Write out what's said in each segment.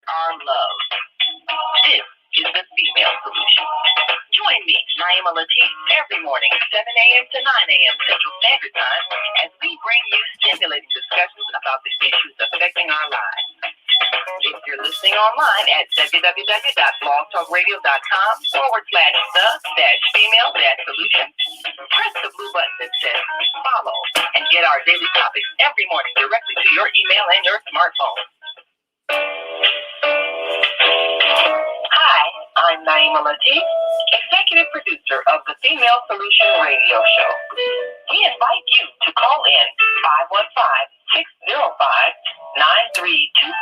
our love. This is the female solution. Join me, Naima Latif, every morning, 7 a.m. to 9 a.m. Central Standard Time, as we bring you stimulating discussions about the issues affecting our lives. If you're listening online at www.blogtalkradio.com/the-female-solution, press the blue button that says follow and get our daily topics every morning directly to your email and your smartphone. Hi, I'm Naima Latif, executive producer of the Female Solution radio show. We invite you to call in 515-605-9325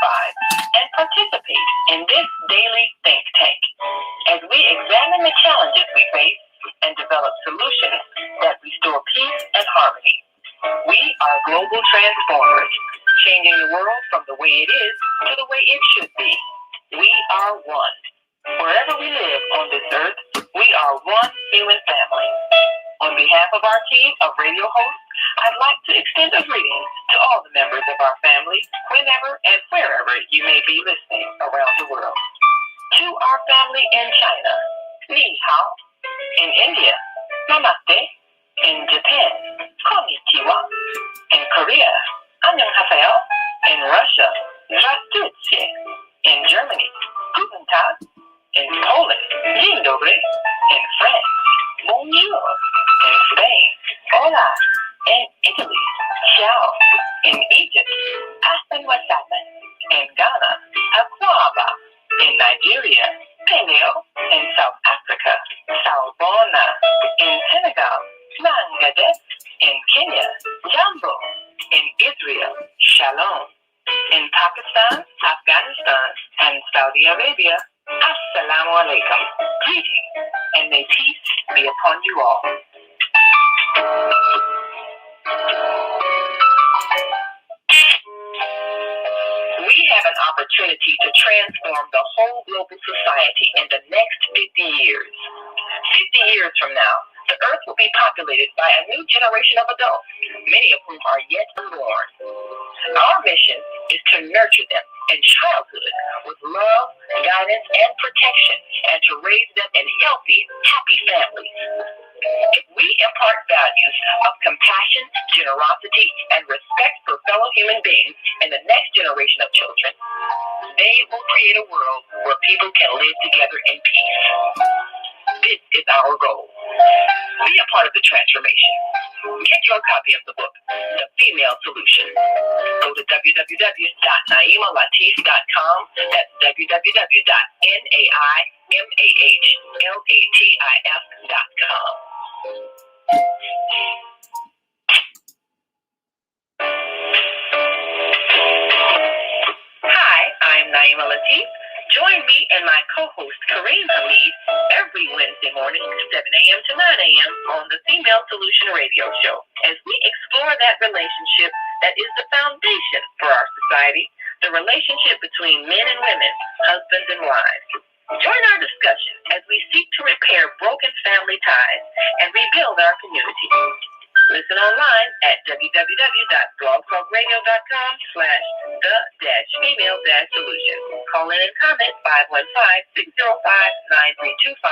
and participate in this daily think tank as we examine the challenges we face and develop solutions that restore peace and harmony. We are global transformers, changing the world from the way it is to the way it should be. We are one. Wherever we live on this earth, we are one human family. On behalf of our team of radio hosts, I'd like to extend a greeting to all the members of our family, whenever and wherever you may be listening around the world. To our family in China, Ni Hao. In India, Namaste. In Japan, Konnichiwa. In Korea, Annyeonghaseyo. In Russia, Здравствуйте. In Germany, Guten Tag. In Poland, Dzień dobry. In France, Bonjour. In Spain, Hola. In Italy, Ciao. In Egypt, Ahlan wa sahlan. In Ghana, Akwaba. In Nigeria, Penio. In South Africa, Sawubona. In Senegal, Bangladesh. In Kenya, Jambo. In Israel, Shalom. In Pakistan, Afghanistan, and Saudi Arabia, Assalamu alaikum. Greetings, and may peace be upon you all. We have an opportunity to transform the whole global society in the next 50 years. 50 years from now, the earth will be populated by a new generation of adults, many of whom are yet unborn. Our mission is to nurture them in childhood with love, guidance, and protection, and to raise them in healthy, happy families. If we impart values of compassion, generosity, and respect for fellow human beings in the next generation of children, they will create a world where people can live together in peace. This is our goal. Be a part of the transformation. Get your copy of the book, The Female Solution. Go to www.naimalatif.com. That's www.naimalatif.com. Hi, I'm Naima Latif. Join me and my co-host Karriem Hameed every Wednesday morning, 7 a.m. to 9 a.m. on the Female Solution radio show, as we explore that relationship that is the foundation for our society, the relationship between men and women, husbands and wives. Join our discussion as we seek to repair broken family ties and rebuild our community. Listen online at www.blogtalkradio.com/the-female-solution. Call in and comment 515-605-9325.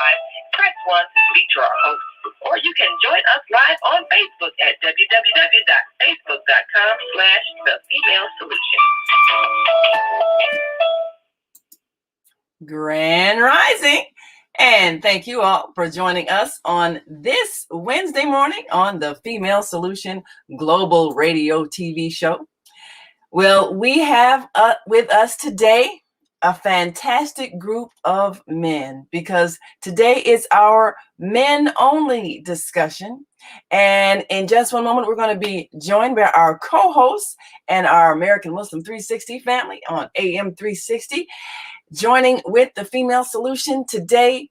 Press 1 to speak to our host. Or you can join us live on Facebook at www.facebook.com/the-female-solution. Grand Rising. And thank you all for joining us on this Wednesday morning on the Female Solution Global Radio TV show. Well, we have with us today a fantastic group of men, because today is our men-only discussion. And in just one moment, we're going to be joined by our co-hosts and our American Muslim 360 family on AM 360. Joining with the Female Solution today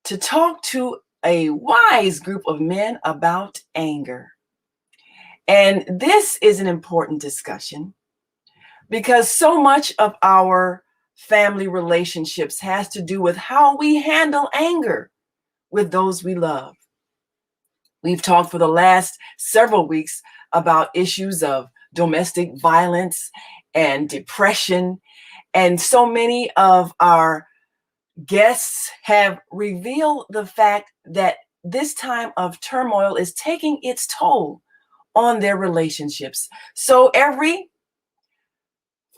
to talk to a wise group of men about anger. And this is an important discussion because so much of our family relationships has to do with how we handle anger with those we love. We've talked for the last several weeks about issues of domestic violence and depression And so many of our guests have revealed the fact that this time of turmoil is taking its toll on their relationships. So every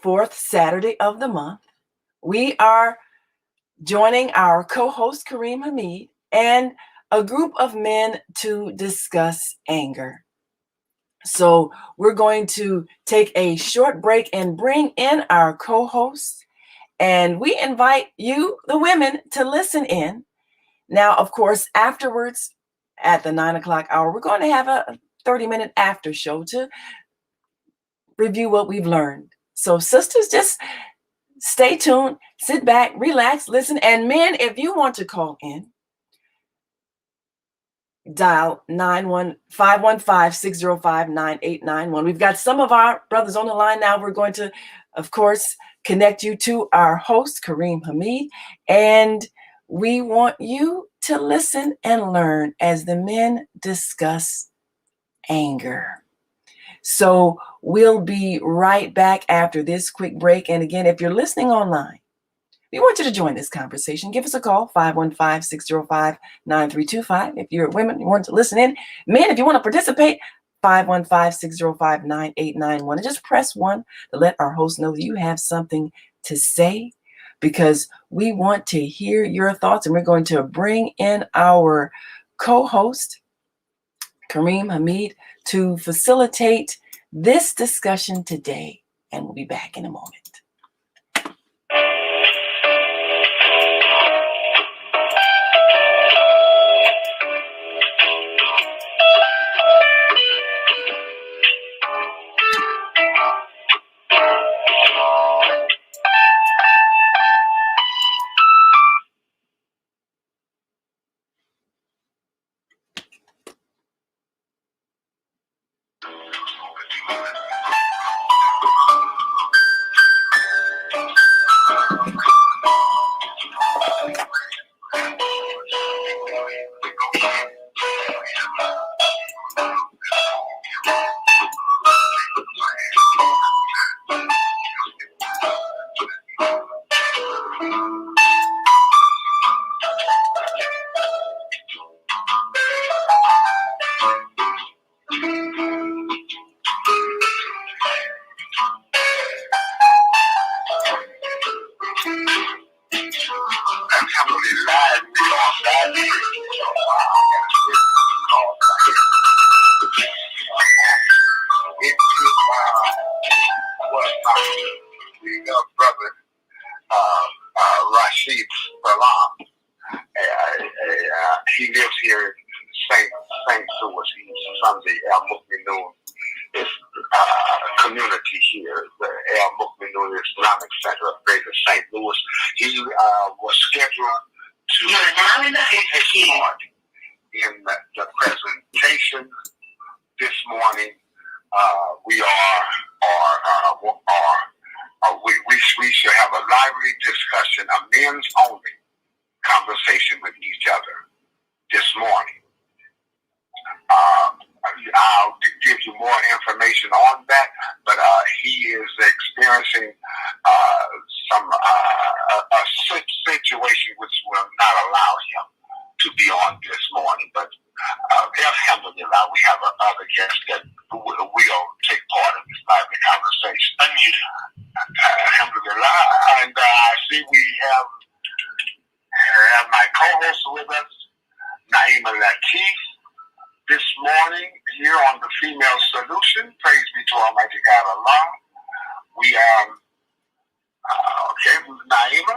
fourth Saturday of the month, we are joining our co-host Karriem Hameed and a group of men to discuss anger. So we're going to take a short break and bring in our co-host, and we invite you, the women, to listen in. Now, of course, afterwards, at the 9 o'clock hour, we're going to have a 30-minute after show to review what we've learned. So sisters, just stay tuned, sit back, relax, listen. And men, if you want to call in, dial 515-605-9891. We've got some of our brothers on the line now. We're going to, of course, connect you to our host, Karriem Hameed. And we want you to listen and learn as the men discuss anger. So we'll be right back after this quick break. And again, if you're listening online, we want you to join this conversation. Give us a call, 515-605-9325. If you're women, you want to listen in. Men, if you want to participate, 515-605-9891. And just press 1 to let our host know that you have something to say, because we want to hear your thoughts. And we're going to bring in our co-host, Karriem Hameed, to facilitate this discussion today. And we'll be back in a moment. He lives here in St. Louis. He's from the community here, the El Mukminun Islamic Center of Greater St. Louis. He was scheduled to take part in the presentation this morning. We should have a lively discussion, a men's only conversation with each other this morning. I'll give you more information on that, but he is experiencing a situation which will not allow him to be on this morning. But alhamdulillah, we have other guests that will take part in this lively conversation. Unmuted. Alhamdulillah, and I see we have my co-host with us, Naima Latif, this morning here on the Female Solution. Praise be to Almighty God Allah. We Naima,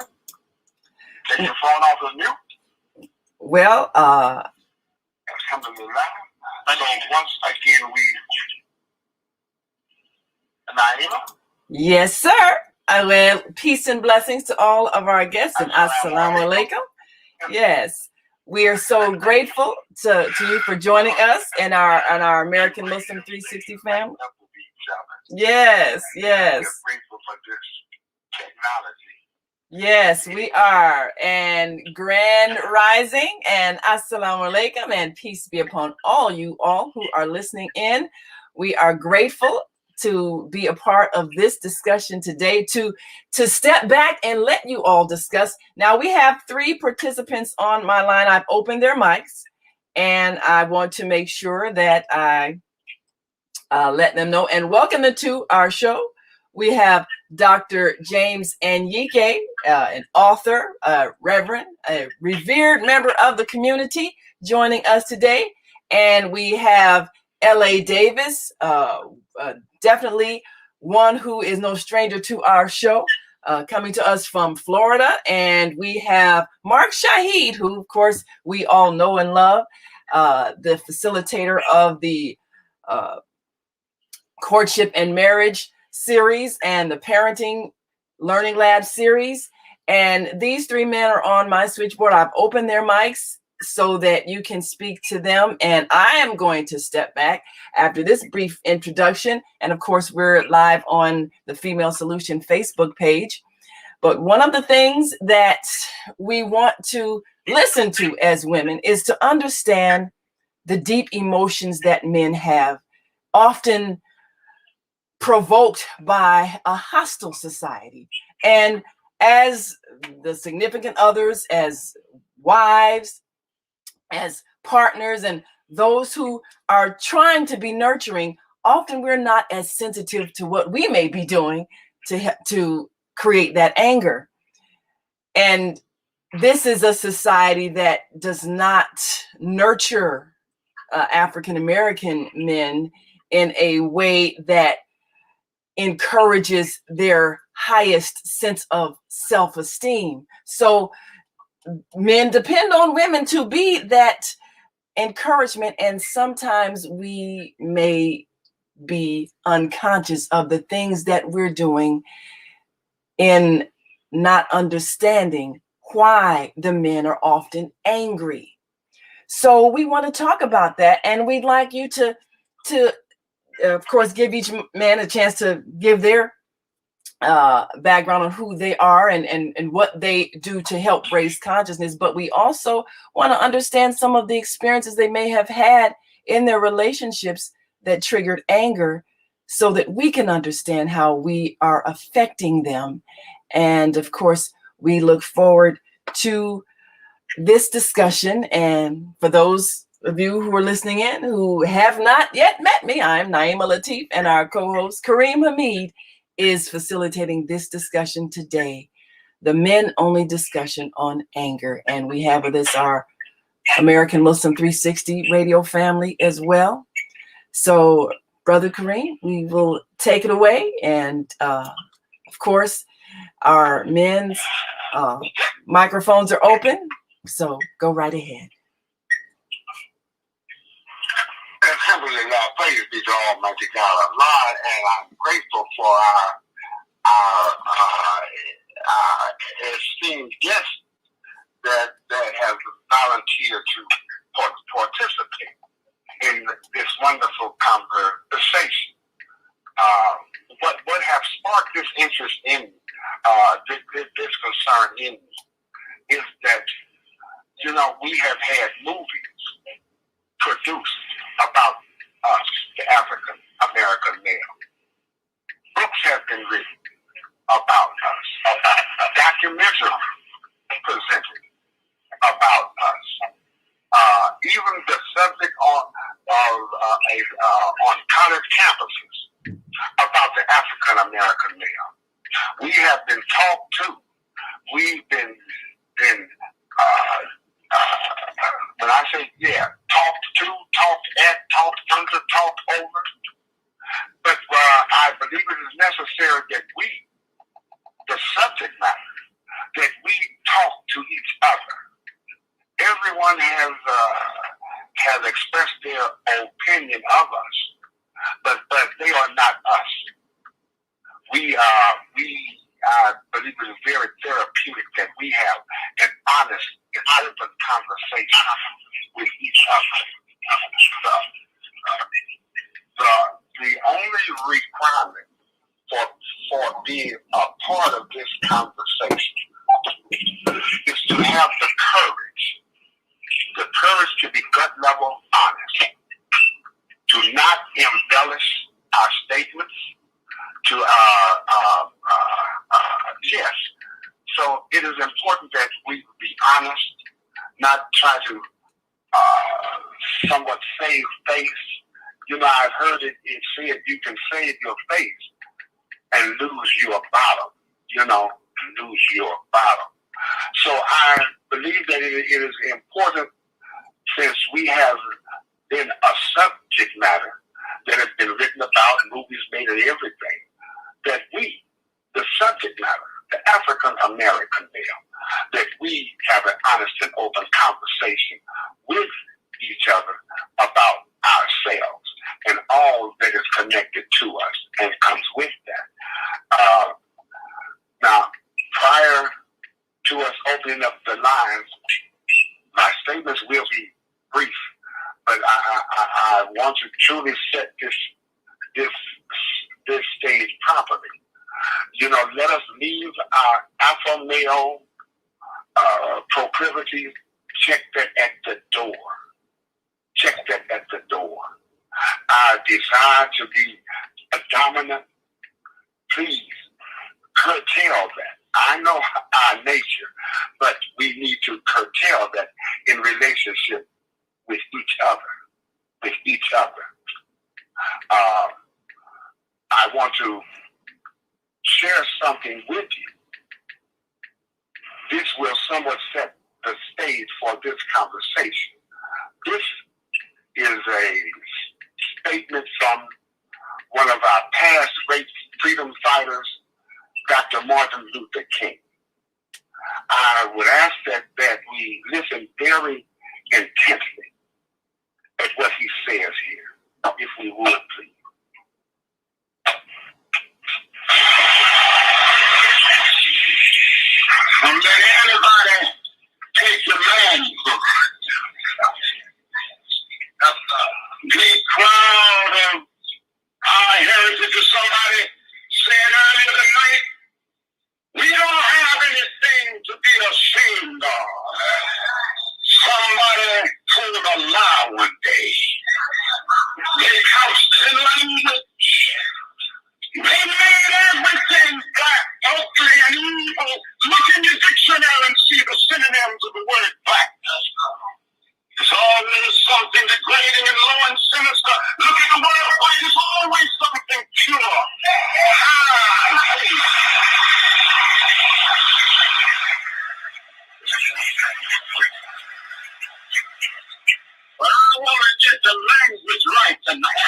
take your phone off of mute. Well, alhamdulillah. So once again, Naima. Yes, sir. Well, peace and blessings to all of our guests, and assalamu alaikum. Yes, we are so grateful to you for joining us and our American Muslim 360 family. Yes. We're grateful for this technology. Yes, we are. And grand rising and assalamu alaikum and peace be upon all you all who are listening in. We are grateful to be a part of this discussion today, to step back and let you all discuss. Now, we have 3 participants on my line. I've opened their mics, and I want to make sure that I let them know and welcome them to our show. We have Dr. James Anyike, an author, a reverend, a revered member of the community, joining us today. And we have L.A. Davis, definitely one who is no stranger to our show, coming to us from Florida. And we have Mark Shahid, who, of course, we all know and love, the facilitator of the Courtship and Marriage series and the Parenting Learning Lab series. And these 3 men are on my switchboard. I've opened their mics so that you can speak to them. And I am going to step back after this brief introduction. And of course, we're live on the Female Solution Facebook page. But one of the things that we want to listen to as women is to understand the deep emotions that men have, often provoked by a hostile society. And as the significant others, as wives, as partners, and those who are trying to be nurturing, often we're not as sensitive to what we may be doing to create that anger. And this is a society that does not nurture African American men in a way that encourages their highest sense of self-esteem. So men depend on women to be that encouragement, and sometimes we may be unconscious of the things that we're doing in not understanding why the men are often angry. So we want to talk about that, and we'd like you to of course, give each man a chance to give their background on who they are and what they do to help raise consciousness. But we also want to understand some of the experiences they may have had in their relationships that triggered anger, so that we can understand how we are affecting them. And of course, we look forward to this discussion. And for those of you who are listening in who have not yet met me, I'm Naima Latif, and our co-host Karriem Hameed is facilitating this discussion today, the men-only discussion on anger. And we have with us our American Muslim 360 radio family as well. So, Brother Karriem, we will take it away. And of course, our men's microphones are open, so go right ahead. Alhamdulillah, praise be to Almighty God Allah, and I'm grateful for our esteemed guests that have volunteered to participate in this wonderful conversation. What have sparked this interest in this concern in me is that, you know, we have had movies produced about us, the African American male. Books have been written about us, documentaries presented about us. Even the subject on college campuses about the African American male. We have been talked to. We've been when I say talked to, talked at, talked under, talked over. But I believe it is necessary that we, the subject matter, that we talk to each other. Everyone has expressed their opinion of us, but they are not us. I believe it is very therapeutic that we have an honest and open conversation with each other. The only requirement for being a part of this conversation is to have the courage to be gut level honest, to not embellish our statements, not try to somewhat save face. You know, I've heard it said you can save your face and lose your bottom, you know, and lose your bottom. So I believe that it is important, since we have been a subject matter that has been written about, movies made, and everything, that we, the subject matter, the African American male, that we have an honest and open conversation with each other about ourselves and all that is connected to us and comes with that. Now, prior to us opening up the lines, my statements will be brief, but I want to truly set this stage properly. You know, let us leave our Afro male proclivities. Check that at the door. Check that at the door. Our desire to be a dominant, please curtail that. I know our nature, but we need to curtail that in relationship with each other. With each other. I want to share something with you. This will somewhat set the stage for this conversation. This is a statement from one of our past great freedom fighters, Dr. Martin Luther King. I would ask that we listen very intently at what he says here, if we would, please. Don't let anybody take your manhood. Be proud of our heritage. As somebody said earlier tonight, we don't have anything to be ashamed of. Somebody told a lie one day. They couched in language. They made everything black, ugly, and evil. Look in your dictionary and see the synonyms of the word black. It's always something degrading and low and sinister. Look at the word white. It's always something pure. But I want to get the language right tonight.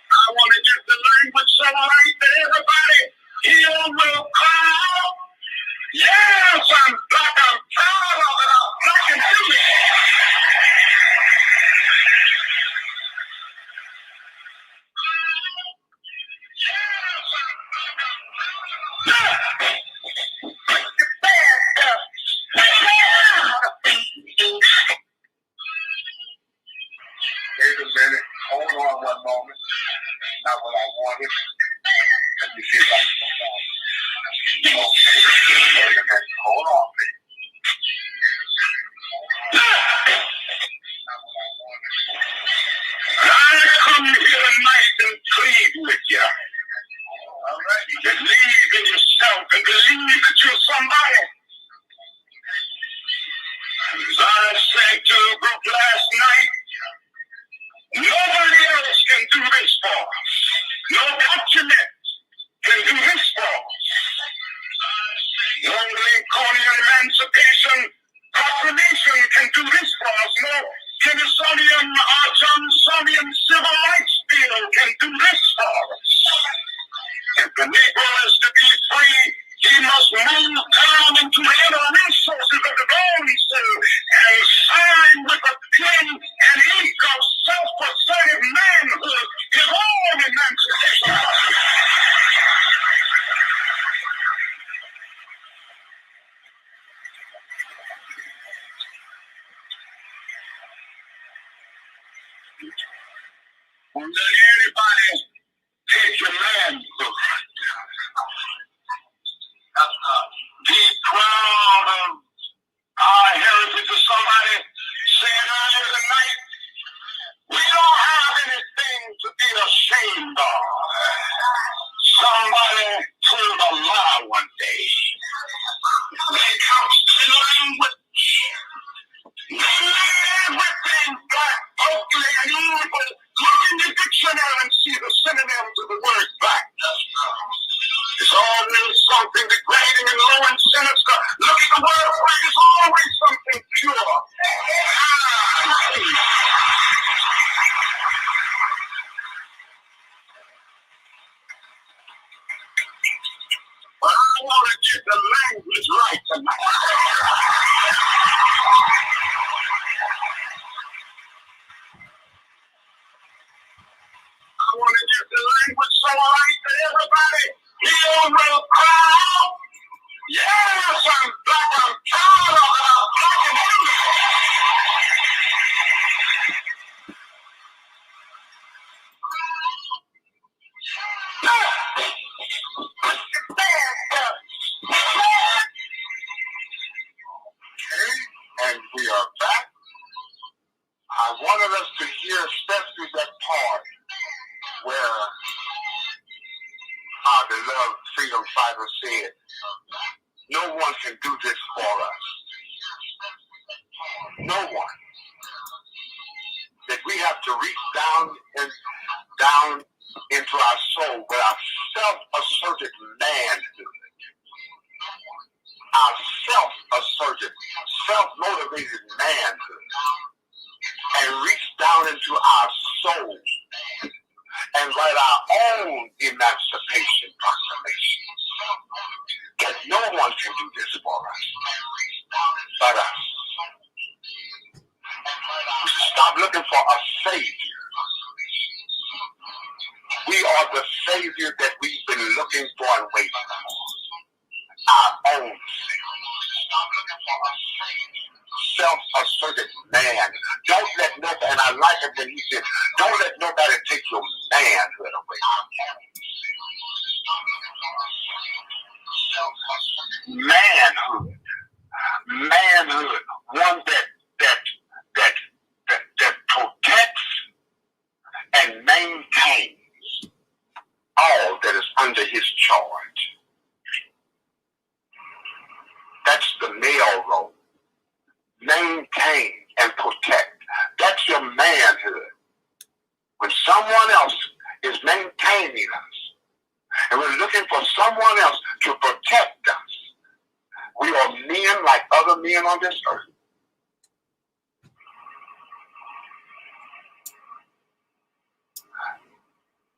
I want to get the language so right that everybody here will call. Yes, I'm black. I'm proud of it. I'm black and do it. Wait a minute. Hold on one moment. Not what I wanted. Let me see if I can find it. Okay. Wait a minute. Hold on, please. Not what I wanted. I come here tonight and plead with you. Believe in yourself and believe that you're somebody. As I said to a group last night, nobody else can do this for us. No document can do this for us. No Lincolnian Emancipation Proclamation can do this for us. No Jeffersonian or Johnsonian Civil Rights Bill can do this for us. If the Negro is to be free, he must move down into the inner resources of his own soul and sign with a pen and ink of self-assertive manhood his own emancipation. Don't let anybody take your manhood. Be proud of our heritage. As somebody said earlier tonight, we don't have anything to be ashamed of. Some language so right that everybody here will cry. Yes, I'm black. I'm tired of it. I'm black and blue. Okay, and we are back. I wanted us to hear especially that part where our beloved freedom fighter said, no one can do this for us. No one. That we have to reach down into our soul with our self-asserted manhood. Our self-asserted, self-motivated manhood. And reach down into our soul and write our own emancipation proclamation. That no one can do this for us but us. We should stop looking for a savior. We are the savior that we've been looking for and waiting for. Our own savior. Stop looking for a savior. Self-asserted man. Don't let nobody, and I like it when he said, don't let nobody take your manhood away from you. Manhood. Manhood. One that protects and maintains all that is under his charge. That's the male role. Maintain and protect. That's your manhood. When someone else is maintaining us and we're looking for someone else to protect us, we are men like other men on this earth.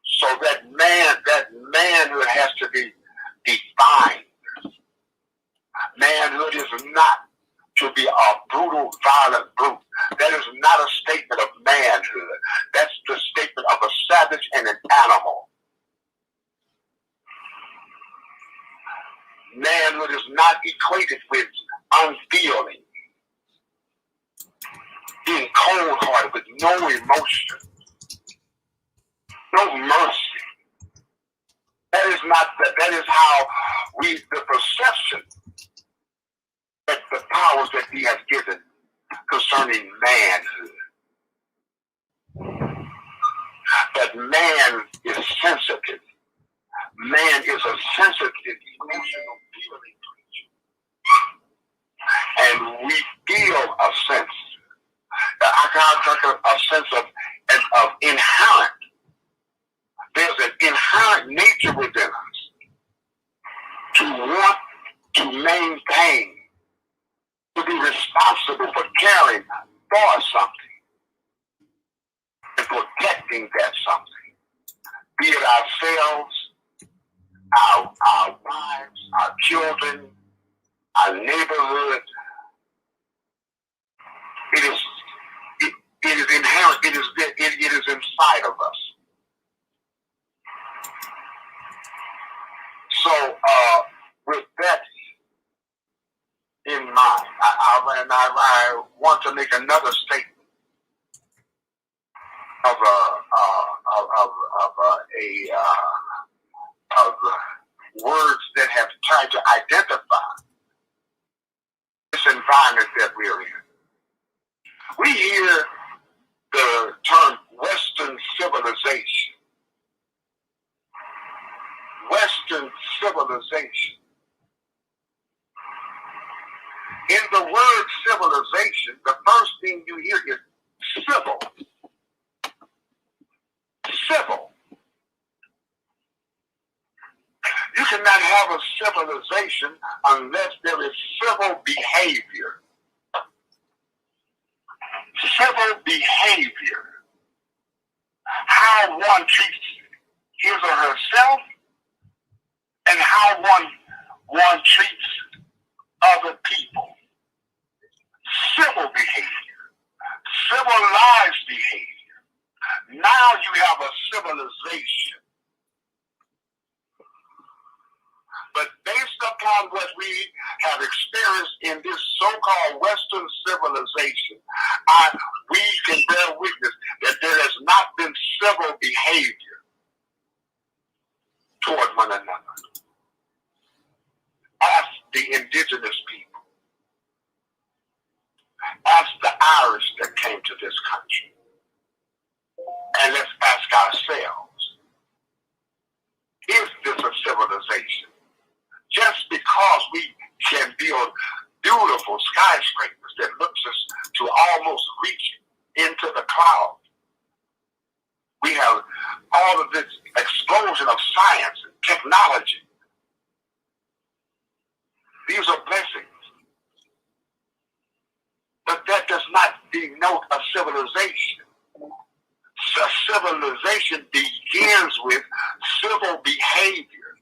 So that manhood has to be defined. Manhood is not to be a brutal, violent brute. That is not a statement of manhood. That's the statement of a savage and an animal. Manhood is not equated with unfeeling, being cold-hearted with no emotion, no mercy. That is how the perception that the powers that he has given concerning manhood. That man is sensitive. Man is a sensitive, emotional, feeling creature. And we feel a sense. A sense of inherent. There's an inherent nature within us to want to maintain, to be responsible for caring for something and protecting that something. Be it ourselves, our wives, our children, our neighborhood. It is inherent. It is inside of us. So with that in mind, I want to make another statement of words that have tried to identify this environment that we're in. We hear the term Western civilization. Western civilization. In the word civilization, the first thing you hear is civil. Civil. You cannot have a civilization unless there is civil behavior. Civil behavior. How one treats his or herself and how one treats other people. Civil behavior. Civilized behavior. Now you have a civilization so-called Western civilization, we can bear witness that there has not been civil behavior toward one another. Ask the indigenous people. Ask the Irish that came to this country. And let's ask ourselves, is this a civilization? Just because we can build beautiful skyscrapers that looks us to almost reach into the cloud. We have all of this explosion of science and technology. These are blessings. But that does not denote a civilization. A civilization begins with civil behavior.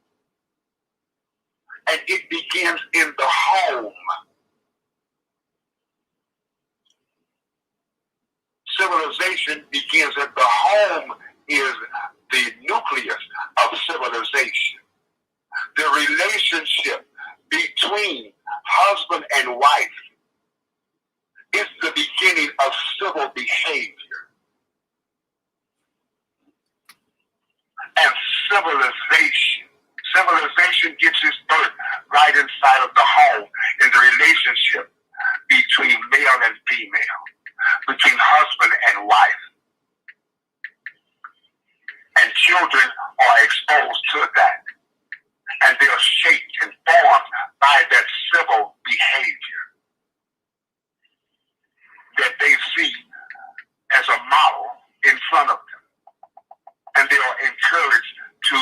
And it begins in the home. Civilization begins in the home, is the nucleus of civilization. The relationship between husband and wife is the beginning of civil behavior. And civilization gets its birth right inside of the home, in the relationship between male and female, between husband and wife. And children are exposed to that. And they are shaped and formed by that civil behavior that they see as a model in front of them. And they are encouraged to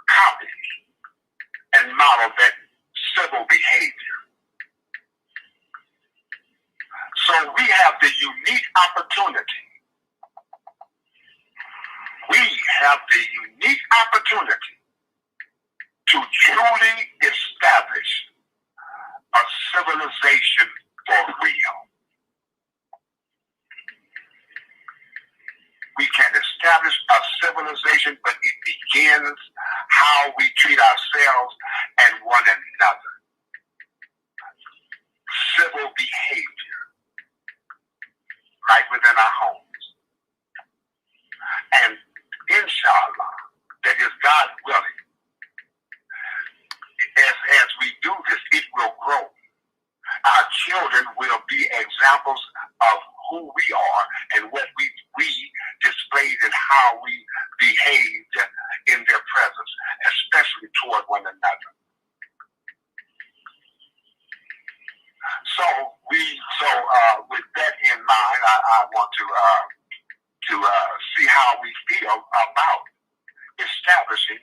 copy and model that civil behavior. So we have the unique opportunity. We have the unique opportunity to truly establish a civilization for real. We can establish a civilization, but it begins how we treat ourselves and one another. Civil behavior right within our homes. And inshallah, that is God willing, as we do this, it will grow. Our children will be examples of who we are and what we displayed and how we behaved in their presence, especially toward one another. So with that in mind, I want to see how we feel about establishing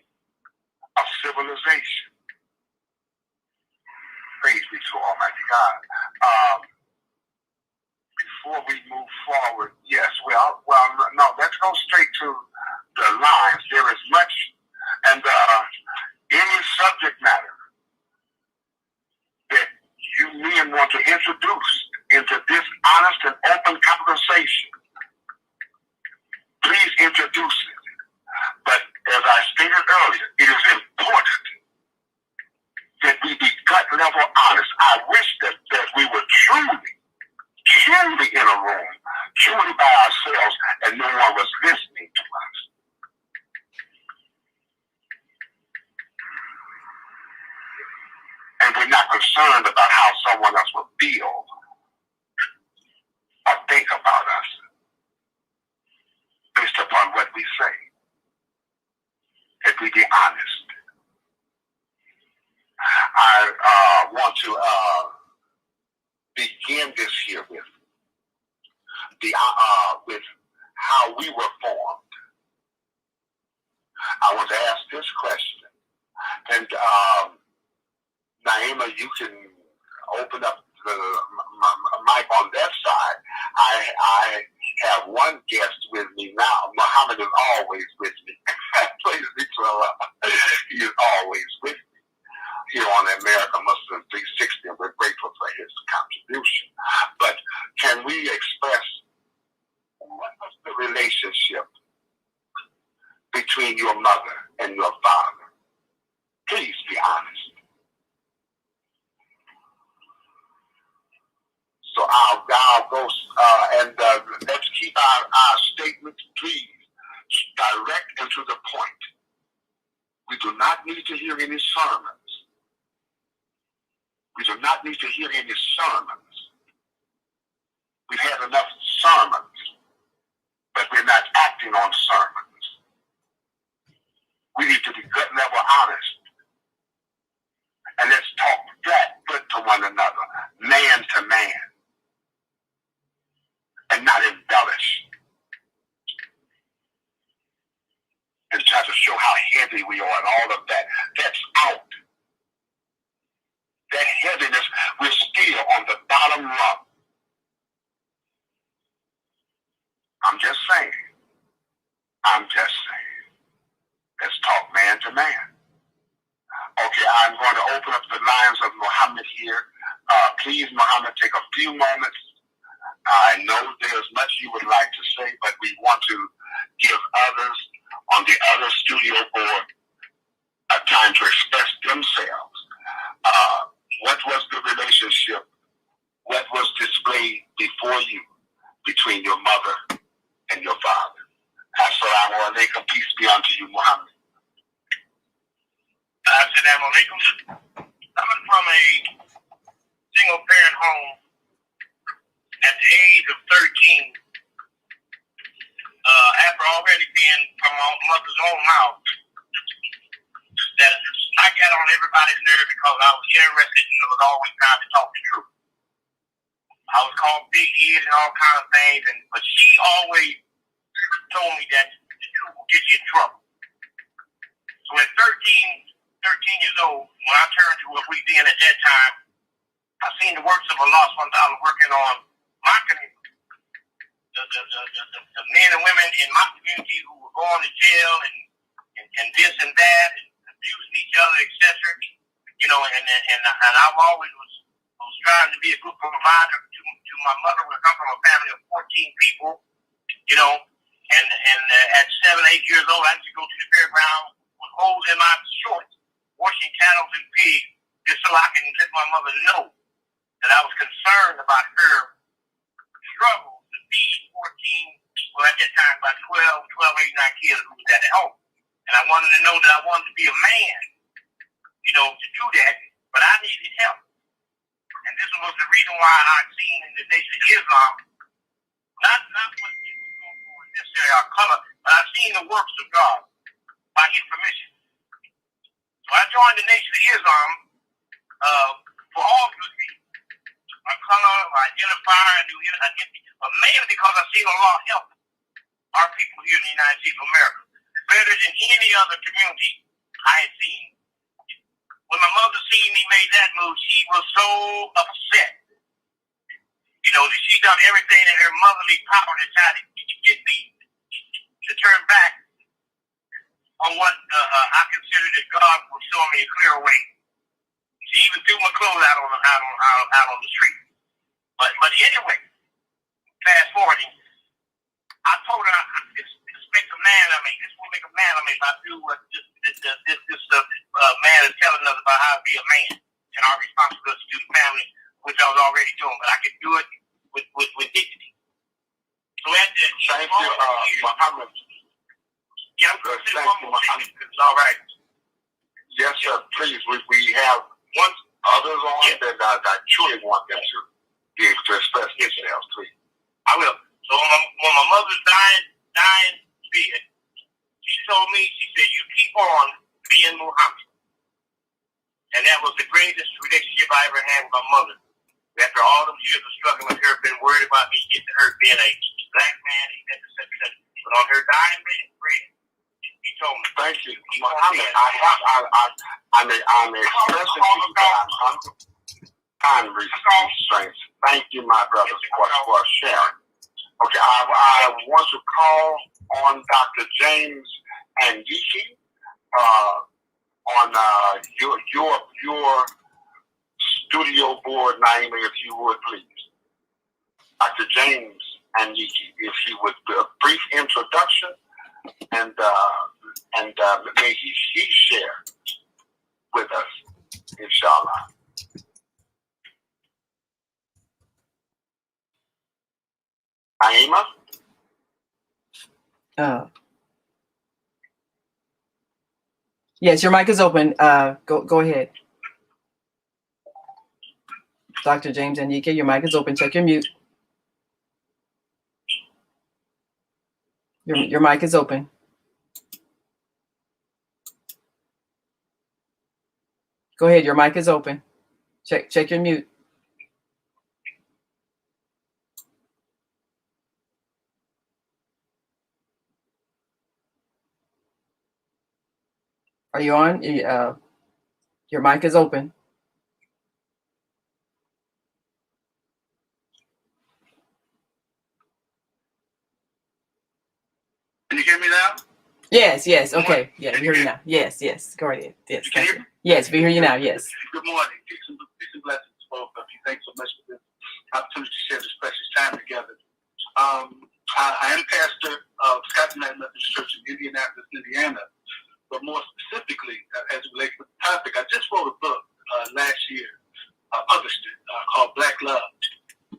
a civilization. Praise be to Almighty God. Before we move forward, yes, no, let's go straight to the lines. There is much, and any subject matter that you men want to introduce into this honest and open conversation, please introduce it. But as I stated earlier, it is important that we be gut level honest. I wish that we were truly in a room, truly by ourselves, and no one was listening to us. And we're not concerned about how someone else will feel or think about us based upon what we say. That we be honest. I want to begin this here with how we were formed. I want to ask this question, and Naima, you can open up the mic on that side. I have one guest with me now. Muhammad is always with me. Praise be to Allah. He is always with me here on America Muslim 360, and we're grateful for his contribution. But can we express what was the relationship between your mother and your father? Please be honest. So I'll go and let's keep our statements, please, direct and to the point. We do not need to hear any sermons. We do not need to hear any sermons. We've had enough sermons, but we're not acting on sermons. We need to be gut level honest. And let's talk flat-foot to one another, man to man, and not embellish. And try to show how heavy we are and all of that. That's out. That heaviness, we're still on the bottom rung. I'm just saying. Let's talk man to man. Okay, I'm going to open up the lines of Muhammad here. Please, Muhammad, take a few moments. I know there's much you would like to say, but we want to give others on the other studio board a time to express themselves. What was the relationship? What was displayed before you between your mother and your father? Assalamu alaikum. Peace be unto you, Muhammad. Assalamu alaikum. Coming from a single parent home at the age of 13, after already being from my mother's own mouth, that I got on everybody's nerve because I was interested and was always trying to talk the truth. I was called big head and all kinds of things, but she always told me that the truth will get you in trouble. So at 13 years old, when I turned to what we did at that time, I seen the works of Allah SWT working on my community. The men and women in my community who were going to jail and this and that and abusing each other, etc. You know, and I've always was trying to be a good provider to my mother. We come from a family of 14 people, you know, and at 7, 8 years old, I used to go to the fairground with holes in my shorts, washing cattle and pigs, just so I can let my mother know that I was concerned about her struggle to feed 14, well at that time about 12, 8, 9 kids who was at home. And I wanted to know that I wanted to be a man, you know, to do that, but I needed help. And this was the reason why I seen in the Nation of Islam, not what people go for necessarily our color, but I seen the works of God by his permission. So I joined the Nation of Islam for all good reasons. My color, my identifier, but mainly because I seen Allah help our people here in the United States of America better than any other community I had seen. When my mother seen me made that move, she was so upset. You know, that she done everything in her motherly power to try to get me to turn back on what I considered that God was showing me a clear way. She even threw my clothes out on the street. But anyway, fast forwarding, I told her this makes a man of me. This will make a man of me if I do what this man is telling us about how to be a man and our responsibility to the family, which I was already doing. But I could do it with dignity. So at the Thank you, Muhammad. Yeah, I'm going to say one more thing. It's all right. Yes, sir. Please, we have others on that I truly want them to be able to express themselves, please. I will. So when my mother's dying bed, she told me, she said, you keep on being Muhammad. And that was the greatest relationship I ever had with my mother. After all those years of struggling with her, been worried about me getting hurt being a black man, etc. But on her dying bed, he told me. Thank you, Muhammad. I'm expressing to you guys time restraints. Thank you, my brothers, for sharing. Okay, I want to call on Dr. James and Yiki on your studio board, Naima, if you would, please. Dr. James and Yiki, if he would, a brief introduction, and may he share with us, inshallah. Yes, your mic is open. Go ahead. Dr. James Anike, your mic is open. Check your mute. Your mic is open. Go ahead. Your mic is open. Check your mute. Are you on? Your mic is open. Can you hear me now? Yes. Okay. Yeah, we hear you now. Yes. Go ahead. Yes. Thank you. Yes, we hear you now. Yes. Good morning. Peace and blessings to both of you. Thanks so much for this opportunity to share this precious time together. I am pastor of Scott United Methodist Church in Indianapolis, Indiana. But more specifically, as it relates to the topic, I just wrote a book last year, published it, called Black Love.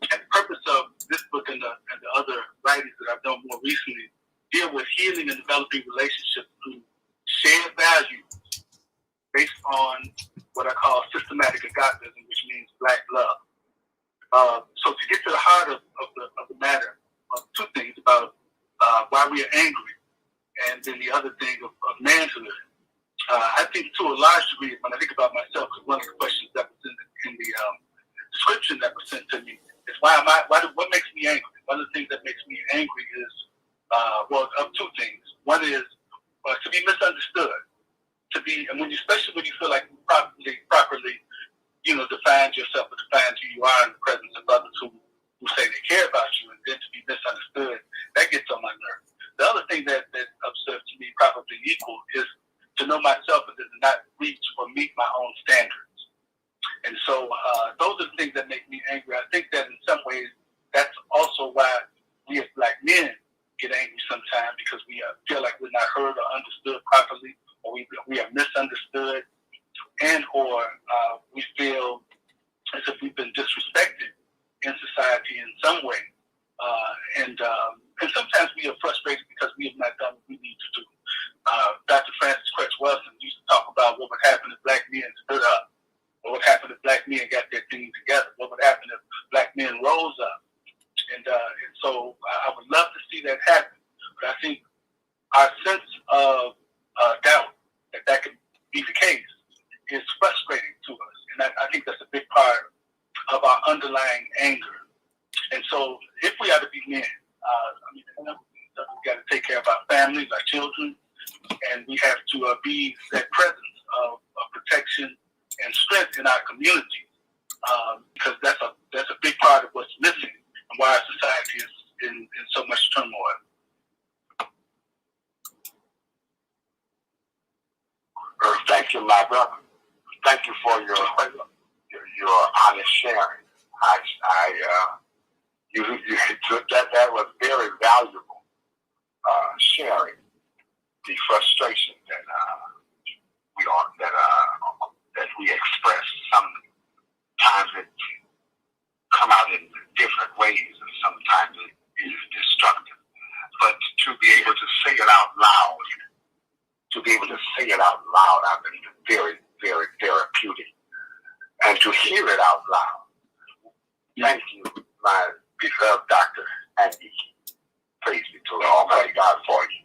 And the purpose of this book and the other writings that I've done more recently deal with healing and developing relationships through shared values based on what I call systematic agapism, which means Black love. So to get to the heart of the matter, two things about why we are angry, and then the other thing of manhood. I think to a large degree, when I think about myself, because one of the questions that was in the description that was sent to me is what makes me angry? One of the things that makes me angry is, of two things. One is to be misunderstood, and especially when you feel like you properly, defined yourself or defined who you are in the presence of others who say they care about you, and then to be misunderstood, that gets on my nerves. The other thing that observes to me probably equal is to know myself and to not reach or meet my own standards. And so those are the things that make me angry. I think that in some ways, that's also why we as Black men get angry sometimes, because we feel like we're not heard or understood properly, or we are misunderstood, or we feel as if we've been disrespected in society in some way. And sometimes we are frustrated because we have not done what we need to do. Dr. Francis Crutch Wilson used to talk about what would happen if Black men stood up, what would happen if Black men got their things together, what would happen if Black men rose up. And so I would love to see that happen. But I think our sense of doubt that could be the case is frustrating to us. And I think that's a big part of our underlying anger. And so if we are to be men, we've got to take care of our families, our children, and we have to be that presence of protection and strength in our community, because that's a big part of what's missing and why our society is in so much turmoil. Thank you, my brother. Thank you for your honest sharing. That was very valuable, sharing the frustration that we express. Sometimes it come out in different ways, and sometimes it is destructive. But to be able to say it out loud, I think is very, very therapeutic. And to hear it out loud. Thank you, my beloved Dr. Andy. Praise be to the Almighty God for you.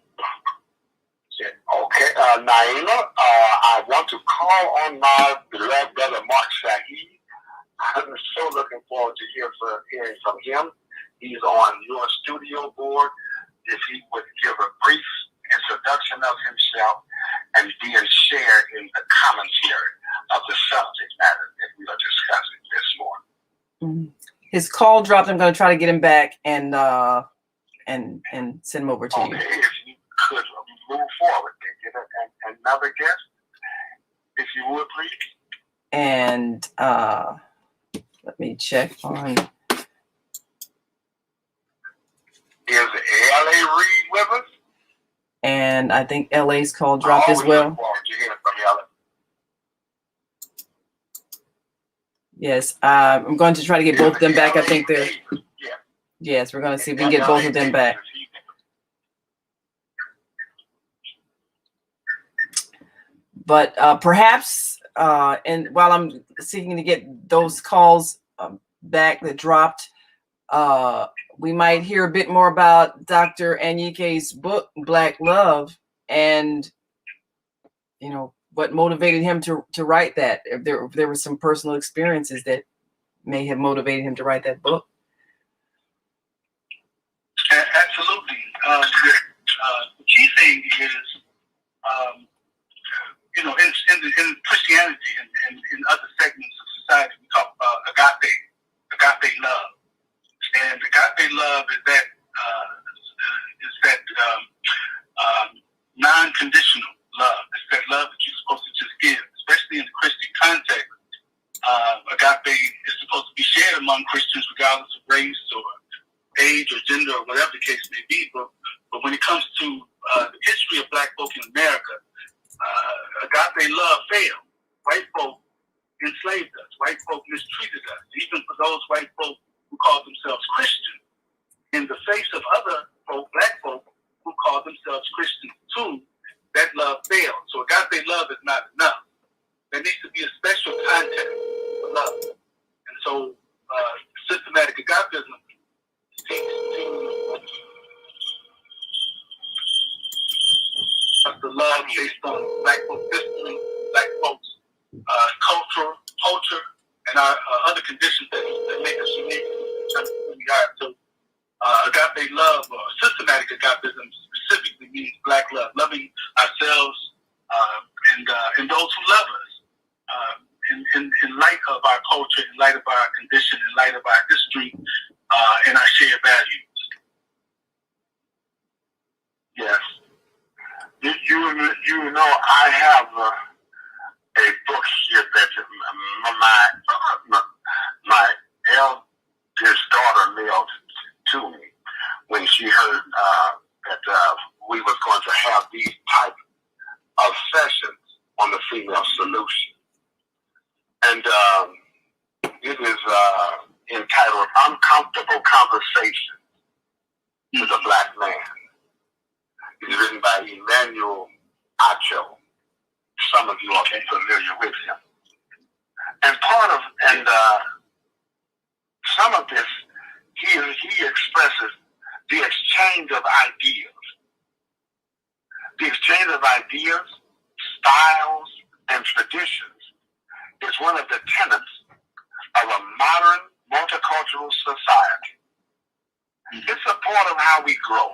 Okay, Naima, I want to call on my beloved brother Mark Shaheed. I'm so looking forward to hearing from him. He's on your studio board. If he would give a brief introduction of himself and being shared in the commentary of the subject matter that we are discussing this morning. His call dropped. I'm going to try to get him back and send him over to you. Okay, if you could move forward and get another guest, if you would, please. And let me check on. Is L.A. Reed with us? And I think LA's call dropped as well. Yes, I'm going to try to get both of them back. I think they're. Yes, we're going to see if we can get both of them back. But perhaps, and while I'm seeking to get those calls back that dropped, we might hear a bit more about Dr. Anyike's book, Black Love, and what motivated him to write that. If there were some personal experiences that may have motivated him to write that book. Absolutely. The key thing is, in Christianity and in other segments of society, we talk about agape love. And agape love is that non-conditional love. It's that love that you're supposed to just give, especially in the Christian context. Agape is supposed to be shared among Christians regardless of race or age or gender or whatever the case may be. But when it comes to the history of Black folk in America, agape love failed. White folk enslaved us. White folk mistreated us. Even for those white folk who called themselves Christian, in the face of other folk, Black folk, who called themselves Christians too, that love failed. So agape love is not enough. There needs to be a special context for love. And so systematic agapism seeks to the love based on Black folks' history, Black folks' culture, and our other conditions that make us unique in terms of who we are. So agape love, or systematic agapism specifically, means Black love, loving ourselves and those who love us in light of our culture, in light of our condition, in light of our history, and our shared values. Yes. You know, I have a book here that my eldest daughter mailed to me when she heard that we was going to have these type of sessions on the female solution. And it is entitled Uncomfortable Conversation with a Black Man. It's written by Emmanuel Acho. Some of you are familiar with him. And some of this, he expresses the exchange of ideas. The exchange of ideas, styles, and traditions is one of the tenets of a modern multicultural society. It's a part of how we grow,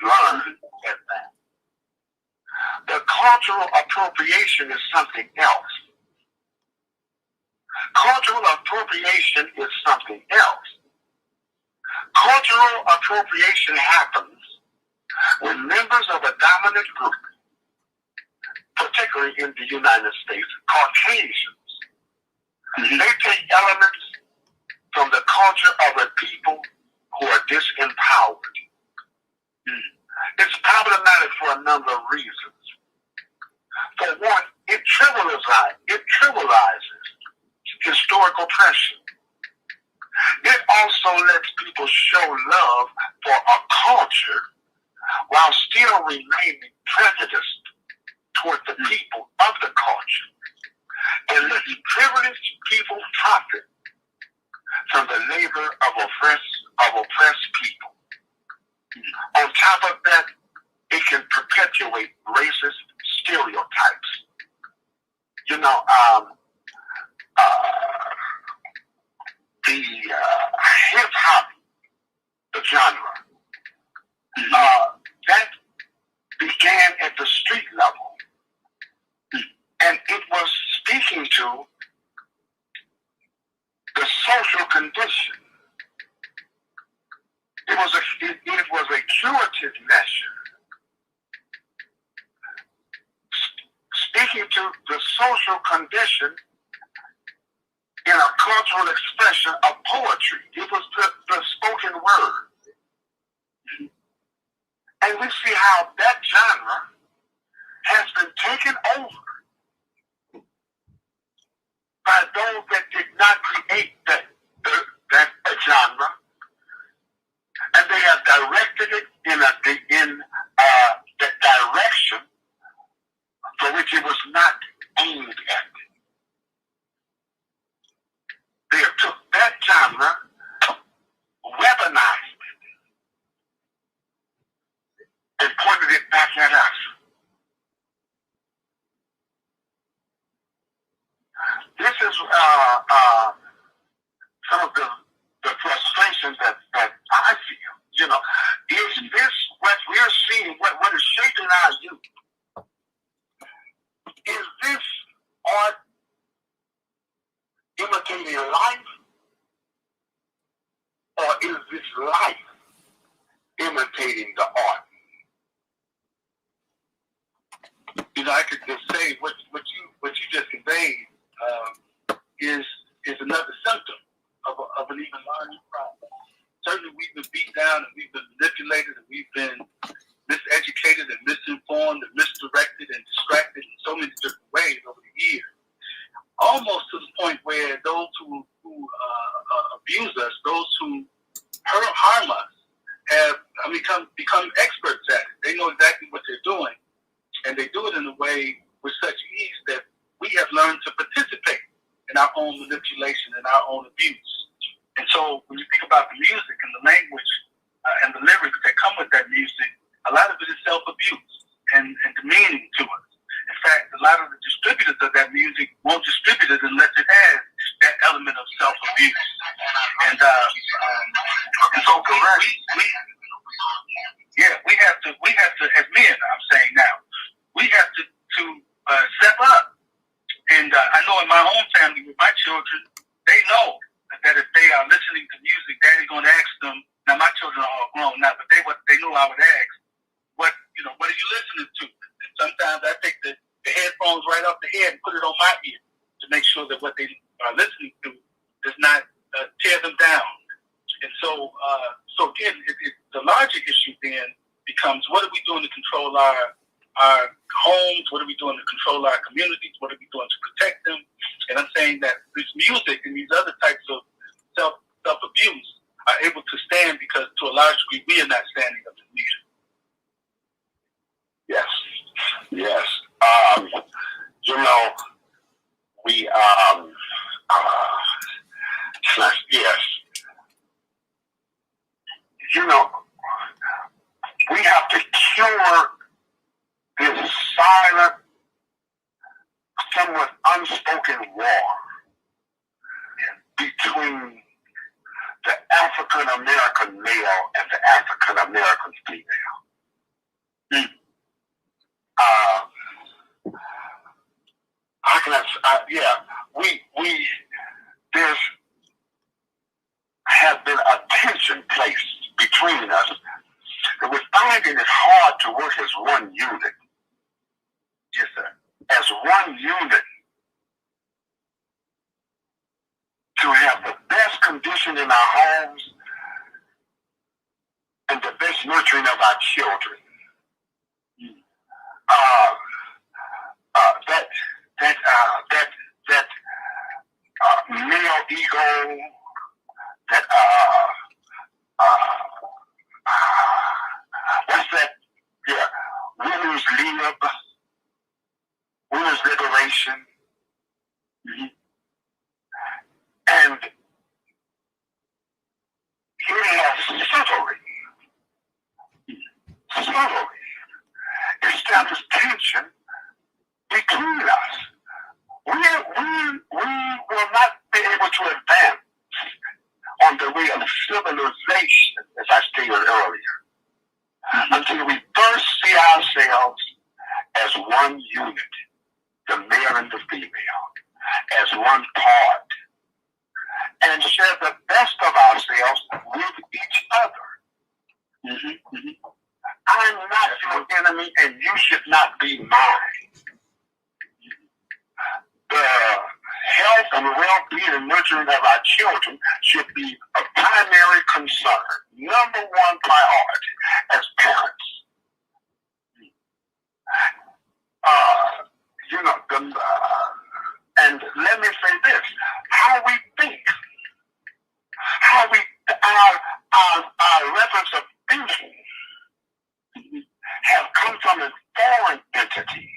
learn, and that. The cultural appropriation is something else. Cultural appropriation is something else. Cultural appropriation happens when members of a dominant group, particularly in the United States, Caucasians, they take elements from the culture of a people who are disempowered. It's problematic for a number of reasons. For one, it trivializes historical oppression. It also lets people show love for a culture while still remaining prejudiced toward the people of the culture, and lets privileged people profit from the labor of oppressed people. On top of that, it can perpetuate racist stereotypes. You know, the hip-hop genre, that began at the street level, and it was speaking to the social condition. It was a curative measure, speaking to the social condition in a cultural expression of poetry. It was the spoken word. And we see how that genre has been taken over by those that did not create that genre, and they have directed it in the direction for which it was and pointed it back at us. This is some of the frustrations that I feel. You know, is this what we're seeing, what is shaping our youth? Is this art imitating life, or is this life imitating the art? You know, I could just say what you just conveyed is another symptom of an even larger problem. Certainly, we've been beat down and we've been manipulated and we've been miseducated and misinformed and misdirected and distracted in so many different ways over the years. Almost to the point where those who abuse us, those who harm us, have become experts at it. They know exactly what they're doing, and they do it in a way with such ease that we have learned to participate in our own manipulation and our own abuse. And so when you think about the music and the language and the lyrics that come with that music, a lot of it is self-abuse and demeaning to us. In fact, a lot of the distributors of that music won't distribute it unless it has that element of self-abuse. And so we have to, as men, I'm saying now, we have to step up. And I know in my own family with my children, they know that if they are listening to music, Daddy's going to ask them. Now my children are all grown now, but they knew I would ask, what are you listening to? And sometimes I take the headphones right off the head and put it on my ear to make sure that what they are listening to does not tear them down. And so again, the larger issue then becomes, what are we doing to control our homes? What are we doing to control our communities? What are we doing to protect them? And I'm saying that this music and these other types of self-abuse are able to stand because, to a large degree, we are not standing up to music. Yes. You know, we yes. You know, we have to cure this silent, somewhat unspoken war between the African American male and the African American female. How can there's have been a tension placed between us, and we're finding it hard to work as one unit. Yes, sir. As one unit, to have the best condition in our homes and the best nurturing of our children. That male ego, what's that? Yeah, women's liberation, and here we have subtly established tension between us. We will not be able to advance on the way of civilization, as I stated earlier, until we first see ourselves as one unit, the male and the female, as one part, and share the best of ourselves with each other. I'm not your enemy, and you should not be mine. The health and well-being and nurturing of our children should be a primary concern, number one priority as parents. And let me say this: how we think, our reference of thinking have come from a foreign entity.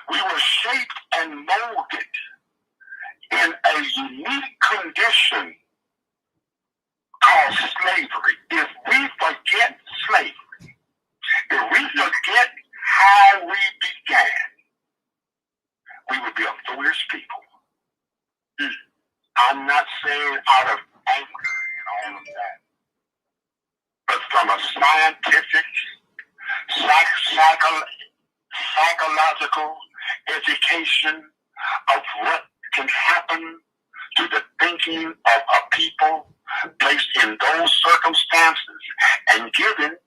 We were shaped and molded in a unique condition called slavery. If from a scientific, psychological education of what can happen to the thinking of a people placed in those circumstances and given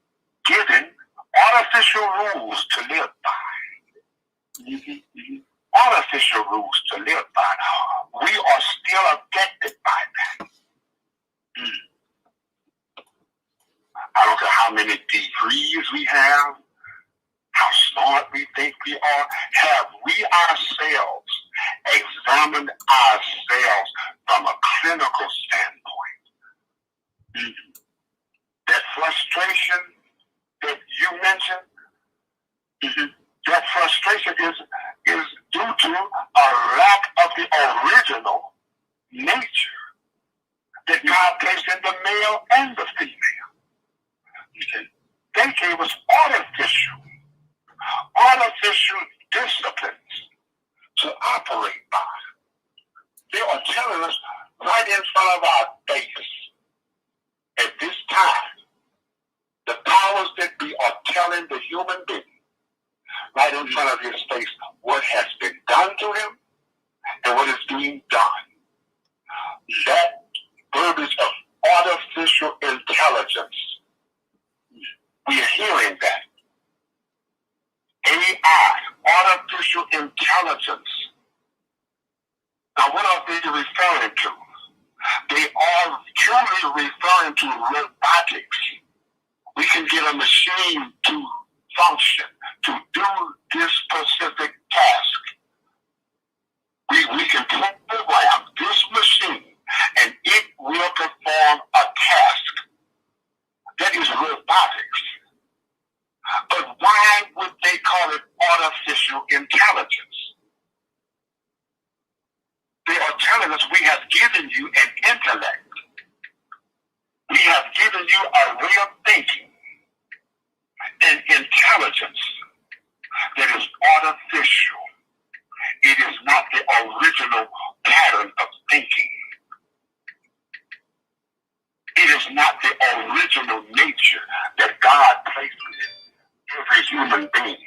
artificial rules to live by. Artificial rules to live by. We are still affected by that. I don't care how many degrees we have, how smart we think we are. Have we ourselves examined ourselves from a clinical standpoint? That frustration that you mentioned, that frustration is due to a lack of the original nature that God placed in the male and the female. They gave us artificial disciplines to operate by. They are telling us right in front of our face at this time, the powers that be are telling the human being right in front of his face what has been done to him and what is being done. That verbiage of artificial intelligence, we are hearing that. AI, artificial intelligence. Now, what are they referring to? They are truly referring to robotics. We can get a machine to function, to do this specific task. We can program this machine and it will perform a task. That is robotics. But why would they call it artificial intelligence? They are telling us we have given you an intellect. We have given you a way of thinking, an intelligence that is artificial. It is not the original pattern of thinking. It is not the original nature that God placed in every human being.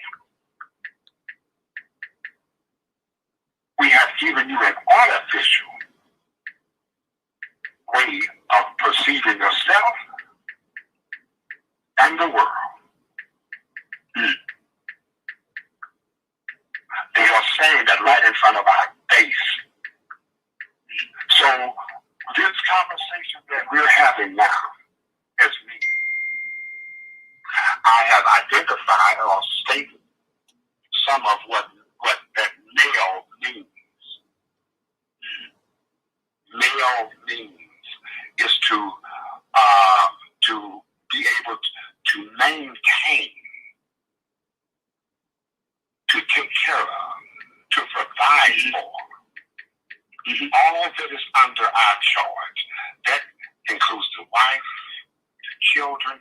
We have given you an artificial way of perceiving yourself and the world. They are saying that right in front of our face. So this conversation that we're having now as me, I have identified or stated some of what that male means. Male means is to be able to maintain, to take care of, to provide for all that is under our charge. That includes the wife, the children,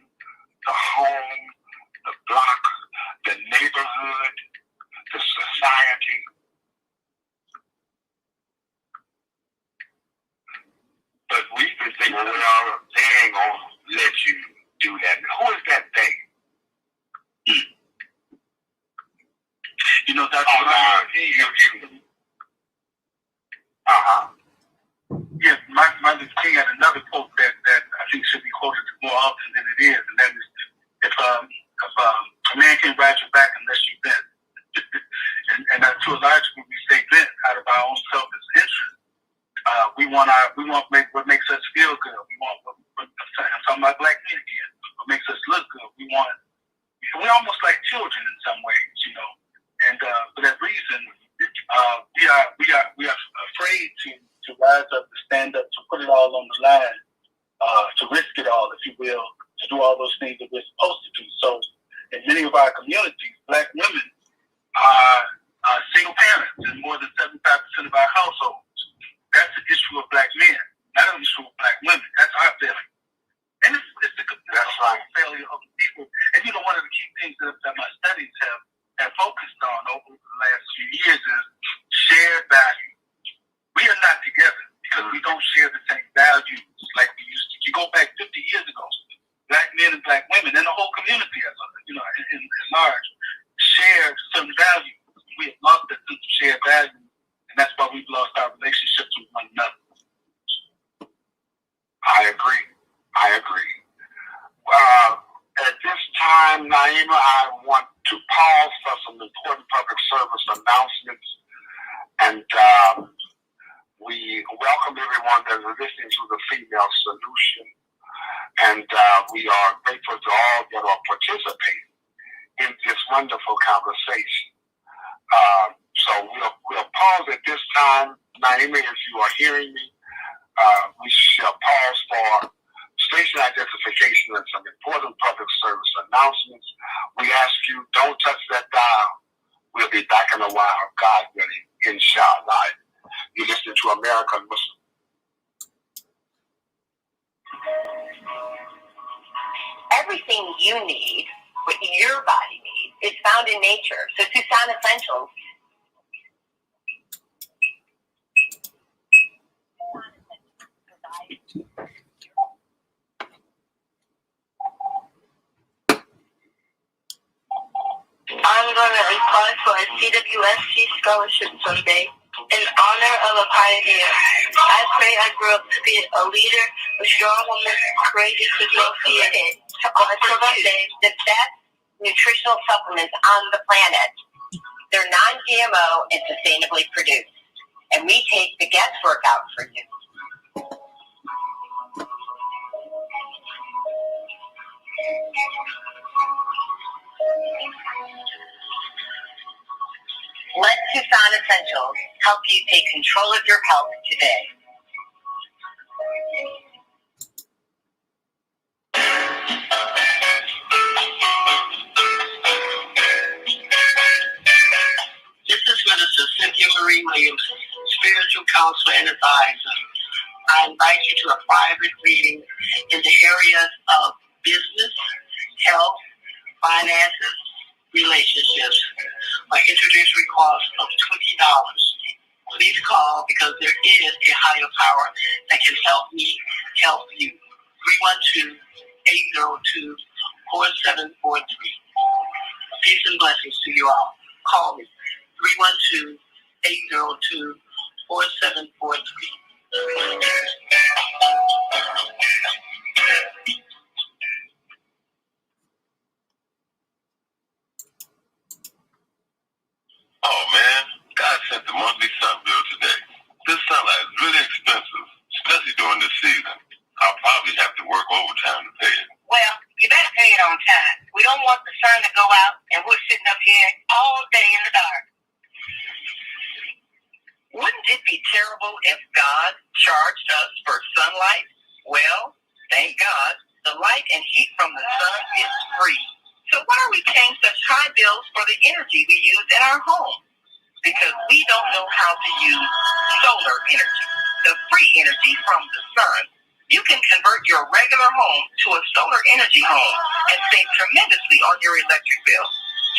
the home, the block, the neighborhood, the society. But we've been thinking, well, they ain't going to let you do that. Who is that they? You know, Dr. Yeah, Martin Luther King had another quote that I think should be quoted more often than it is, and that is, if a man can ride your back unless you bend. and to a large degree, we say bend out of our own selfish interest. We want what makes us feel good. I'm talking about black men again. What makes us look good. We're almost like children in some ways, you know. And for that reason, we are afraid to rise up, to stand up, to put it all on the line, to risk it all, if you will, to do all those things that we're supposed to do. So in many of our communities, black women are single parents in more than 75% of our households. That's the issue of black men, not an issue of black women. That's our failure. And it's the failure of the people. And you know, one of the key things that my studies have focused on over the last few years is shared value. We are not together because we don't share the same values like we used to. You go back 50 years ago, black men and Black women and the whole community, as in large, share certain values. We have lost that sense of shared value, and that's why we've lost our relationships with one another. I agree. At this time, Naima, I want to pause for some important public service announcements. And we welcome everyone that is listening to the Female Solution. And we are grateful to all that are participating in this wonderful conversation. So we'll pause at this time. Naima, if you are hearing me, we shall pause for station identification and some important public service announcements. We ask you, don't touch that dial. We'll be back in a while, God willing, inshallah. You listen to American Muslim. Everything you need, what your body needs, is found in nature. So Tucson Essentials. I'm going to apply for a CWSC scholarship someday in honor of a pioneer. I pray I grew up to be a leader, a strong woman, courageous with no fear. Until someday, the best nutritional supplements on the planet. They're non-GMO and sustainably produced. And we take the guesswork out for you. Let Tucson Essentials help you take control of your health today. This is Minister Cynthia Marie Williams, spiritual counselor and advisor. I invite you to a private reading in the areas of business, health, finances, relationships. My introductory cost of $20. Please call because there is a higher power that can help me help you. 312-802-4743. Peace and blessings to you all. Call me. 312-802-4743. Oh man, God sent the monthly sun bill today. This sunlight is really expensive, especially during this season. I'll probably have to work overtime to pay it. Well, you better pay it on time. We don't want the sun to go out and we're sitting up here all day in the dark. Wouldn't it be terrible if God charged us for sunlight? Well, thank God, the light and heat from the sun is free. So why are we paying such high bills for the energy we use in our home? Because we don't know how to use solar energy, the free energy from the sun. You can convert your regular home to a solar energy home and save tremendously on your electric bill.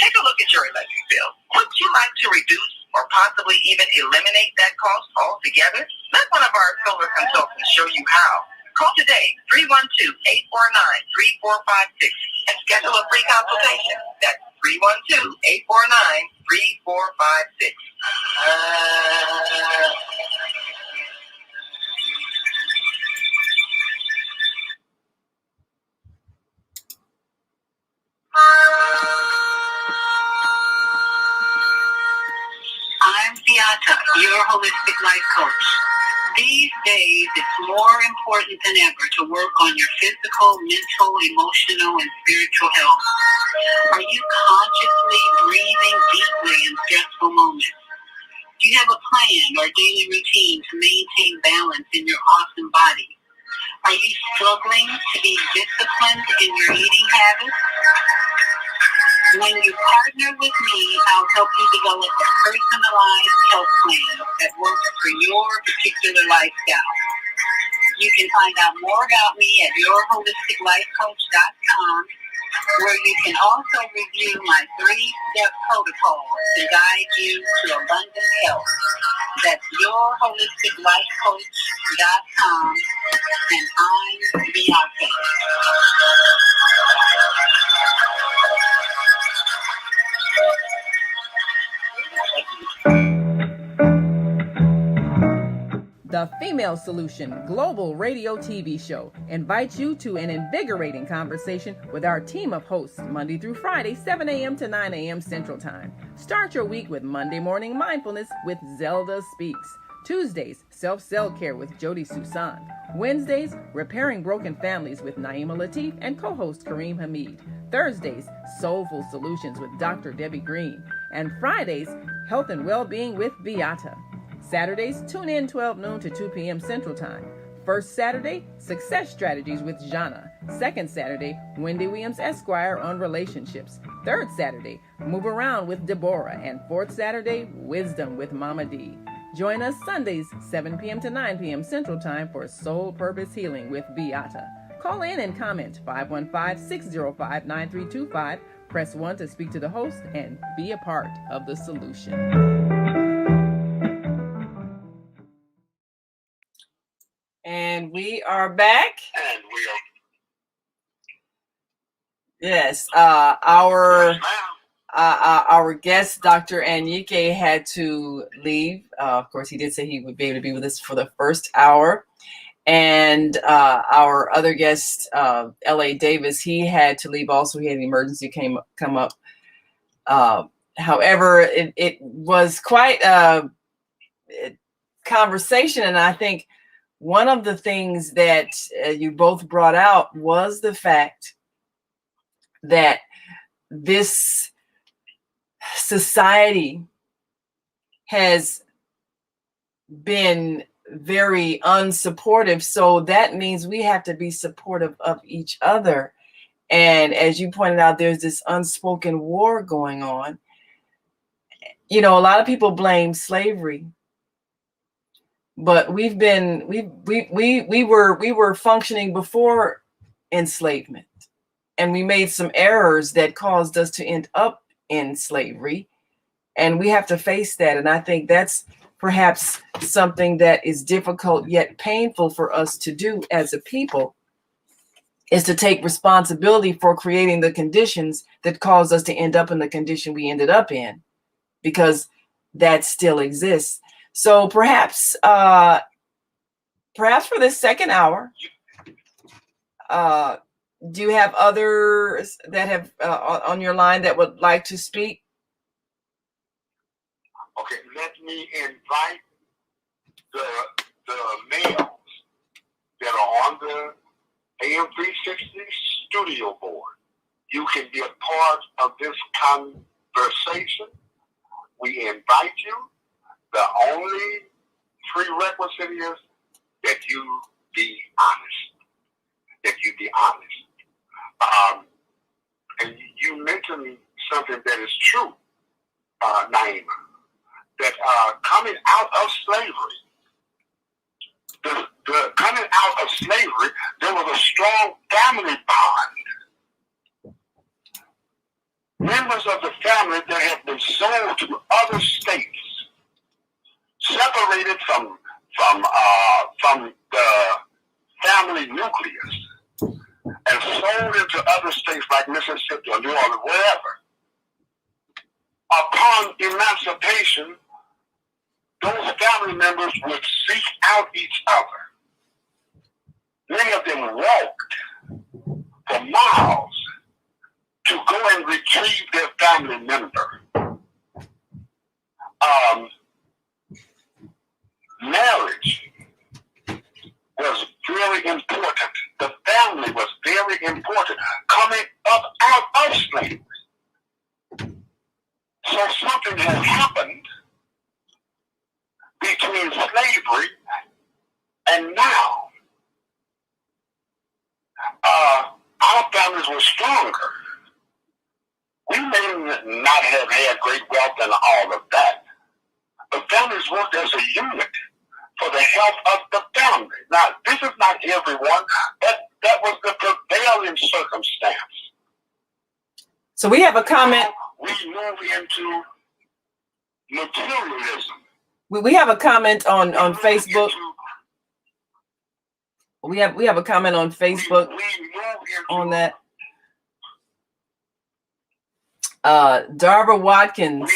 Take a look at your electric bill. Would you like to reduce or possibly even eliminate that cost altogether? Let one of our solar consultants show you how. Call today, 312-849-3456, and schedule a free consultation. That's 312-849-3456. I'm Beata, your holistic life coach. These days, it's more important than ever to work on your physical, mental, emotional, and spiritual health. Are you consciously breathing deeply in stressful moments? Do you have a plan or daily routine to maintain balance in your awesome body? Are you struggling to be disciplined in your eating habits? When you partner with me, I'll help you develop a personalized health plan that works for your particular lifestyle. You can find out more about me at yourholisticlifecoach.com, where you can also review my 3-step protocol to guide you to abundant health. That's yourholisticlifecoach.com, and I'm Beata. The Female Solution Global Radio TV Show invites you to an invigorating conversation with our team of hosts Monday through Friday, 7 a.m. to 9 a.m. Central Time. Start your week with Monday Morning Mindfulness with Zelda Speaks. Tuesdays, Self-Cell Care with Jody Susan. Wednesdays, Repairing Broken Families with Naima Latif and co-host Karriem Hameed. Thursdays, Soulful Solutions with Dr. Debbie Green. And Fridays, Health and Wellbeing with Beata. Saturdays, tune in 12 noon to 2 p.m. Central Time. First Saturday, Success Strategies with Jana. Second Saturday, Wendy Williams Esquire on relationships. Third Saturday, Move Around with Deborah. And fourth Saturday, Wisdom with Mama D. Join us Sundays, 7 p.m. to 9 p.m. Central Time for Soul Purpose Healing with Beata. Call in and comment 515-605-9325. Press 1 to speak to the host and be a part of the solution. And we are back. And we are. Yes, our guest, Dr. Anyike, had to leave. Of course, he did say he would be able to be with us for the first hour. And our other guest, L.A. Davis, he had to leave also. He had an emergency come up. However, it was quite a conversation. And I think one of the things that you both brought out was the fact that this society has been very unsupportive. So that means we have to be supportive of each other. And as you pointed out, there's this unspoken war going on. You know, a lot of people blame slavery, but we were functioning before enslavement, and we made some errors that caused us to end up in slavery, and we have to face that. And I think that's perhaps something that is difficult yet painful for us to do as a people, is to take responsibility for creating the conditions that caused us to end up in the condition we ended up in, because that still exists. So perhaps for this second hour, do you have others that have on your line that would like to speak? Okay, let me invite the males that are on the AM 360 studio board. You can be a part of this conversation. We invite you. The only prerequisite is that you be honest. That you be honest. And you mentioned something that is true, Naima, that coming out of slavery, the coming out of slavery, there was a strong family bond. Members of the family that have been sold to other states, separated from the family nucleus, and sold into other states like Mississippi or New Orleans, wherever. Upon emancipation, those family members would seek out each other. Many of them walked for miles to go and retrieve their family member. Marriage was very important. The family was very important coming up out of slavery. So something has happened between slavery and now. Our families were stronger. We may not have had great wealth and all of that, but families worked as a unit for the health of the family. Now, this is not everyone, but that was the prevailing circumstance. So we have a comment. Now we move into materialism. We have a comment on Facebook. We have a comment on Facebook on that. Darva Watkins.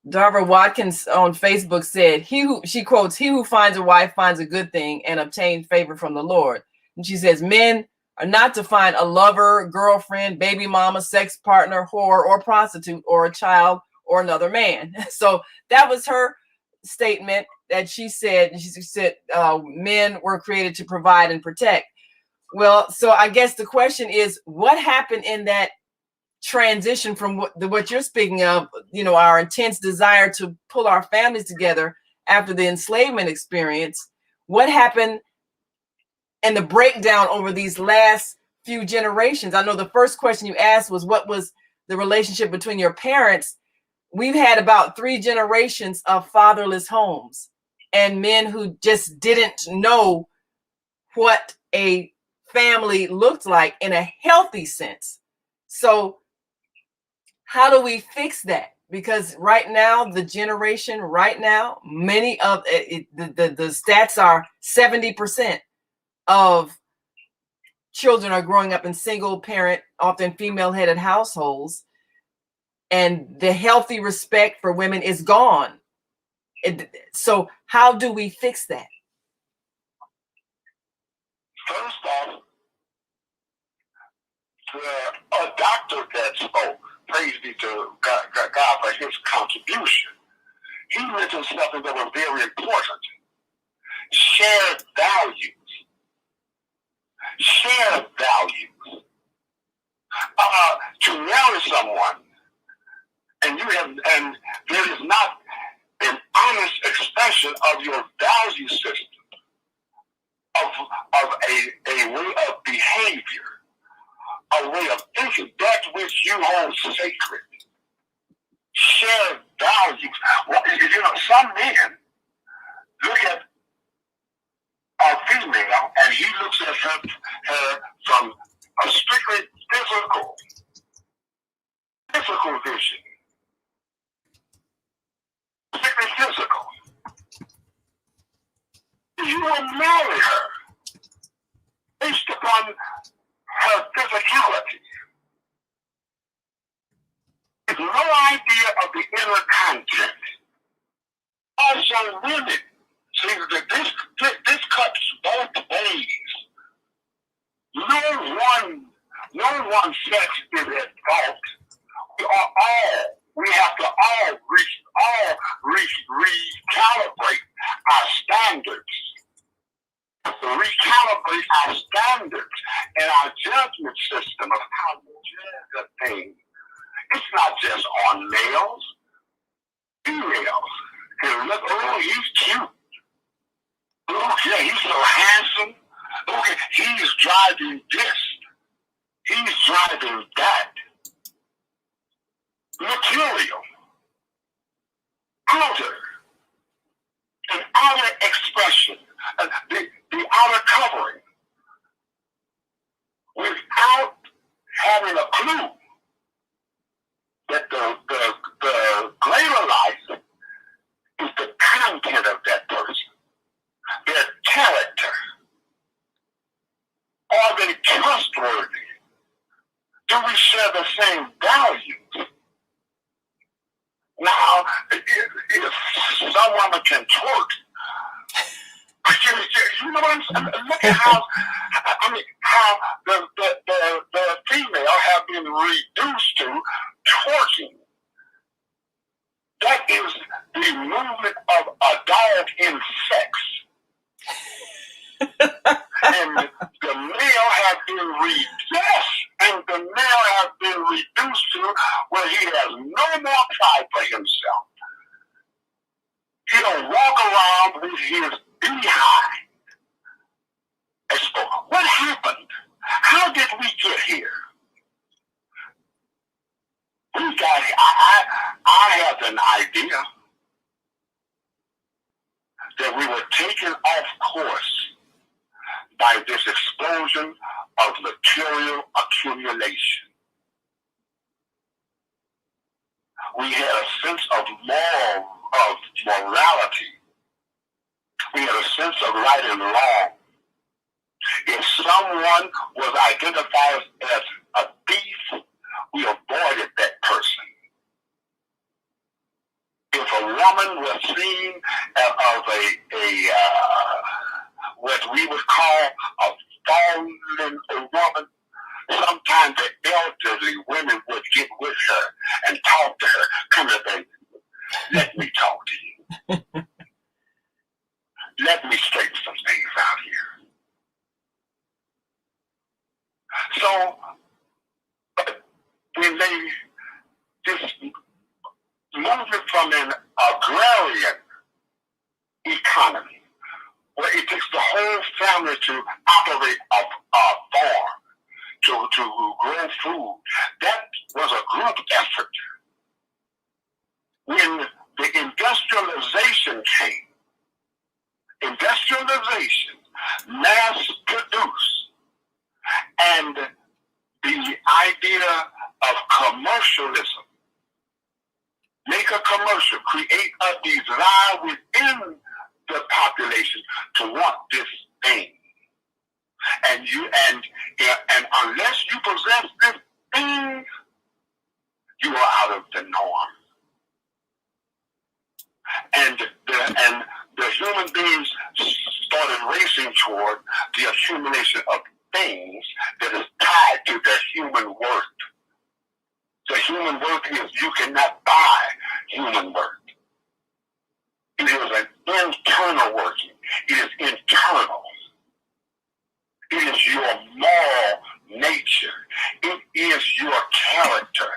Darva Watkins on Facebook said, she quotes, "He who finds a wife finds a good thing and obtains favor from the Lord." And she says, men are not to find a lover, girlfriend, baby mama, sex partner, whore, or prostitute, or a child, or another man. So that was her statement that she said. She said men were created to provide and protect. Well, so I guess the question is, what happened in that transition from what you're speaking of, our intense desire to pull our families together after the enslavement experience? What happened in the breakdown over these last few generations? I know the first question you asked was, what was the relationship between your parents? We've had about 3 generations of fatherless homes and men who just didn't know what a family looked like in a healthy sense. So how do we fix that? Because right now, the generation right now, many of the stats are 70% of children are growing up in single parent, often female headed households. And the healthy respect for women is gone. So how do we fix that? First off, a doctor that spoke, praise be to God for his contribution, he mentioned something that was very important. Shared values. Shared values. To marry someone, and there is not an honest expression of your value system, of a way of behavior, a way of thinking, that which you hold sacred. Shared values. Well, some men look at a female and he looks at her from a strictly physical vision. Strictly physical. You will marry her based upon her physicality. There's no idea of the inner content. Also, women. See, this cuts both ways. No one sex is at fault. We have to all recalibrate our standards. Recalibrate our standards and our judgment system of how we judge a thing. It's not just on males, females. And look, oh, he's cute. Oh, yeah, he's so handsome. Okay, he's driving this. He's driving that. Material. An outer expression. The outer covering. Without having a clue that the greater life is the content of that person. Their character. Are they trustworthy? Do we share the same values? Now, if some woman can twerk, you know what I'm saying? Look at how the female have been reduced to twerking. That is the movement of a dog in sex. And the male has been and the male has been reduced to where he has no more pride for himself. He don't walk around with his behind. What happened? How did we get here? We got here. I have an idea that we were taken off course by this explosion of material accumulation. We had a sense of morality. We had a sense of right and wrong. If someone was identified as a thief, we avoided that person. If the scene of a what we would call a fallen woman. Sometimes the elderly women would get with her and talk to her. Come here, baby. Let me talk to you. Let me straighten some things out here. So, when they just moving from an agrarian economy, where it takes the whole family to operate a farm, to grow food, that was a group effort. When the industrialization came, mass produce, and the idea of commercialism, make a commercial, create a desire within the population to want this thing. And unless you possess this thing, you are out of the norm. And the human beings started racing toward the accumulation of things that is tied to their human worth. The human worth is you cannot buy human worth. It is an internal working. It is internal. It is your moral nature. It is your character.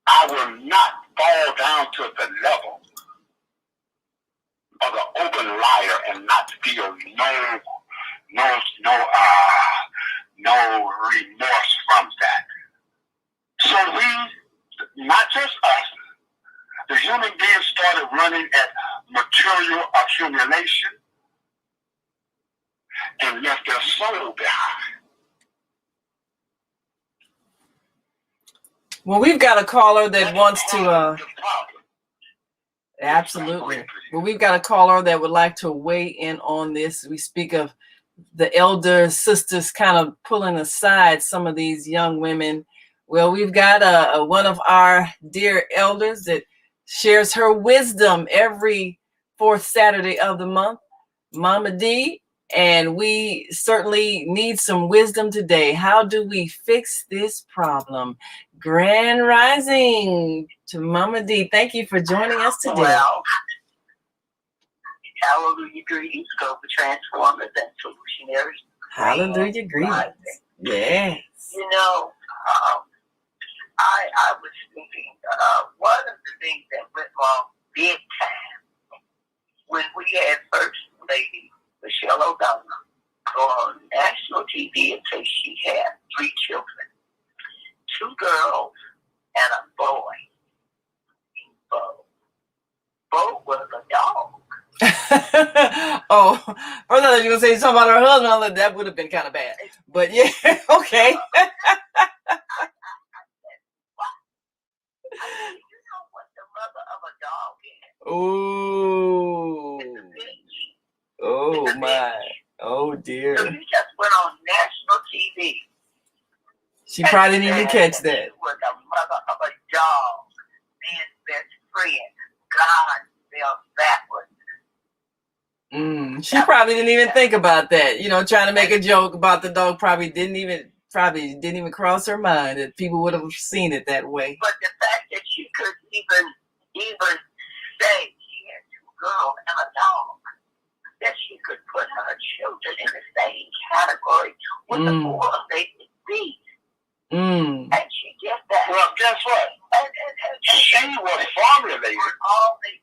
I will not fall down to the level of the open liar and not feel no remorse from that. So we, not just us, the human beings started running at material accumulation and left their soul behind. Well, we've got a caller that wants to. Absolutely. Well, we've got a caller that would like to weigh in on this. We speak of the elder sisters kind of pulling aside some of these young women. Well, we've got one of our dear elders that shares her wisdom every fourth Saturday of the month, Mama D, and we certainly need some wisdom today. How do we fix this problem? Grand rising to Mama D. Thank you for joining us today. Well, hallelujah, greetings, go for transformers and solutionaries. Hallelujah, greetings. Yes. You know, I was thinking, one of the things that went wrong big time when we had First Lady Michelle Obama go on national TV and say she had 3 children, 2 girls and a boy. Bo was a dog. Oh, I thought you were going to say something about her husband. That would have been kind of bad. But yeah, okay. You know what the mother of a dog is? Ooh. It's a bitch. Oh, It's a my. bitch. Oh, dear. So you just went on national TV. She probably didn't even catch that. She was the mother of a dog, man's best friend. God fell backwards. She probably didn't even think about that. You know, trying to make a joke about the dog probably didn't even cross her mind that people would have seen it that way. But the fact that she could even say she had 2 girls and a dog, that she could put her children in the same category with the 4 they beat. And she did that. Well, guess what? And She was formulated. All they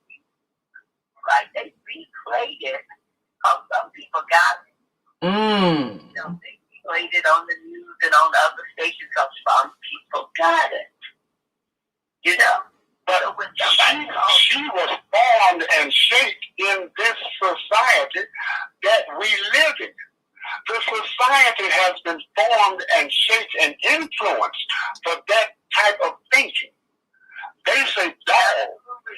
right, they replayed it. Some people got it. You know, they played it on the news and on other stations. Some people got it. You know? But when somebody she was formed and shaped in this society that we live in. The society has been formed and shaped and influenced for that type of thinking. They say dog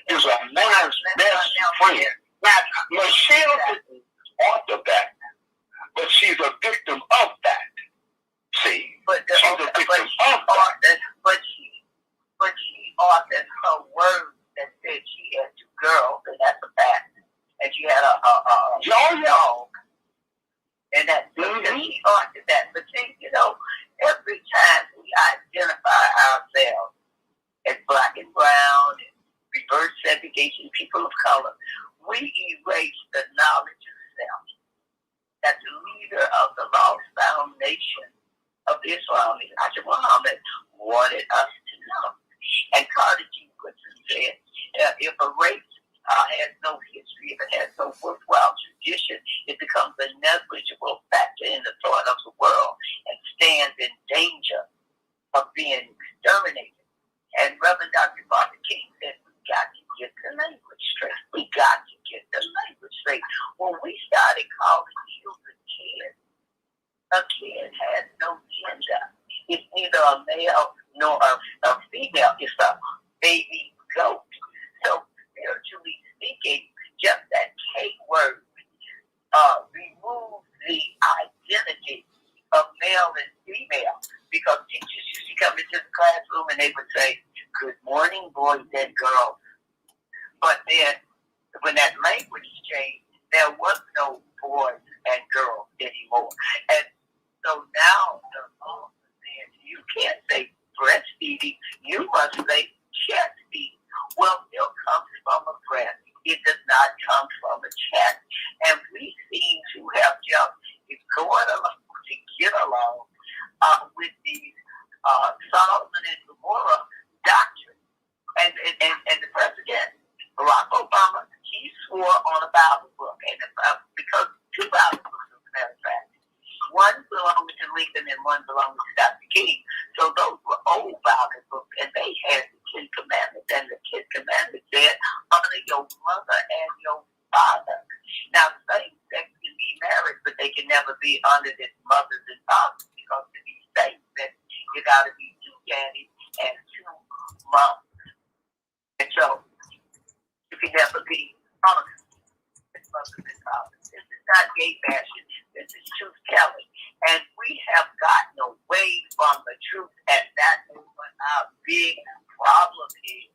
is a man's best friend. Now, Michelle didn't author that, but she's a victim of that. See? She's a victim of that. But she authored her words that said she Muhammad wanted us to know. And Carter G. Woodson said, if a race has no history, if it has no worthwhile tradition, it becomes a negligible factor in the thought of the world and stands in danger of being exterminated. And Reverend Dr. Martin King said, we got to get the language straight. We got to get the language straight. When we started calling children kids, a kid has no gender. It's neither a male nor a female. It's a baby goat. So spiritually speaking, just that K word removes the identity of male and female, because teachers used to come into the classroom and they would say, good morning, boys and girls. But then when that language changed, there was no boys and girls anymore. And so now the law says you can't say breastfeeding, you must say chest feeding. Well, milk comes from a breast. It does not come from a chest. And we seem to have just going along to get along with these Solomon and Gomorrah doctrine. And the president, Barack Obama, he swore on a Bible book. And because two Bible books, as a matter of fact, one belonged to Lincoln and one belonged to Dr. King. So those were old Bible books, and they had the Ten Commandments. And the Ten Commandments said, honor your mother and your father. Now, same-sex can be married, but they can never be honored as mothers and fathers, because to be same-sex, you got to be two daddies and two moms. And so, you can never be honored as mothers and fathers. This is not gay bashing. This is truth telling. And we have gotten away from the truth, and that is what our big problem is.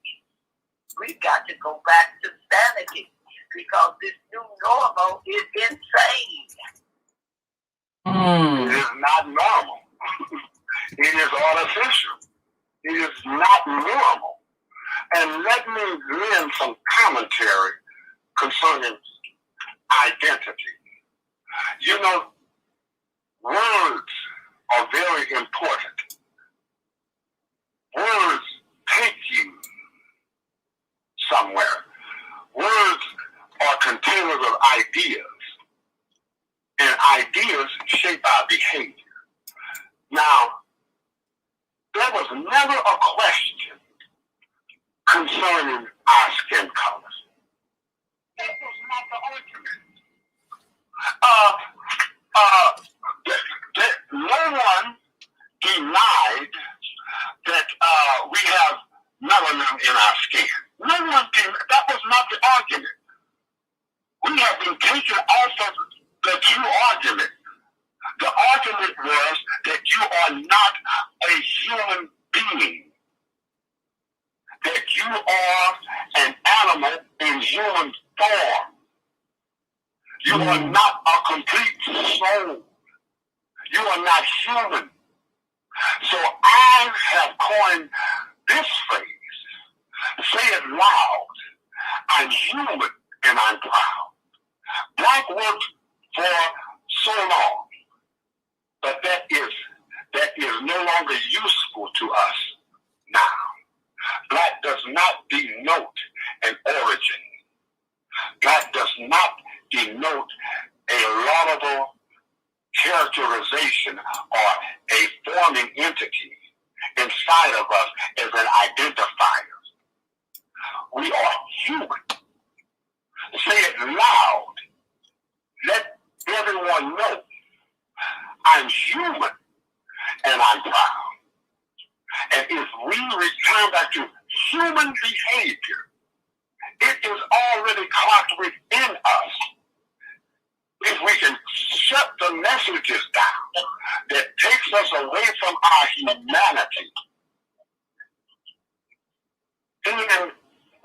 We've got to go back to sanity, because this new normal is insane. It is not normal. It is artificial. It is not normal. And let me lend some commentary concerning identity. You know, words are very important. Words take you somewhere. Words are containers of ideas, and ideas shape our behavior. Now, there was never a question concerning our skin colors. That was not the argument. No one denied that we have melanin in our skin. No one denied. That was not the argument. We have been taken off of the true argument. The argument was that you are not a human being. That you are an animal in human form. You are not a complete soul. You are not human. So I have coined this phrase. Say it loud. I'm human and I'm proud. Black worked for so long, but that is no longer useful to us now. Black does not denote an origin. Black does not denote a laudable characterization or a forming entity inside of us as an identifier. We are human. Say it loud. Let everyone know I'm human and I'm proud. And if we return back to human behavior, it is already clocked within us. If we can shut the messages down that takes us away from our humanity, then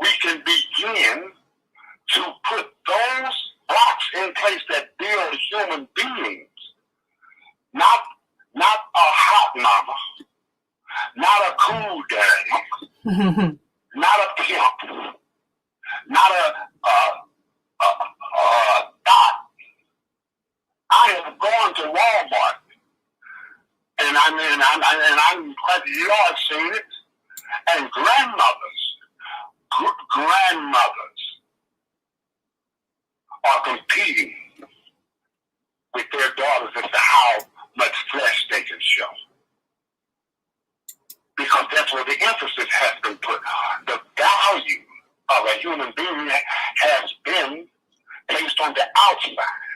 we can begin to put those blocks in place that build human beings. Not a hot mama, not a cool daddy, not a pimp, not a dot. I have gone to Walmart and I'm glad you all have seen it. And grandmothers are competing with their daughters as to how much flesh they can show. Because that's where the emphasis has been put. The value of a human being has been based on the outside.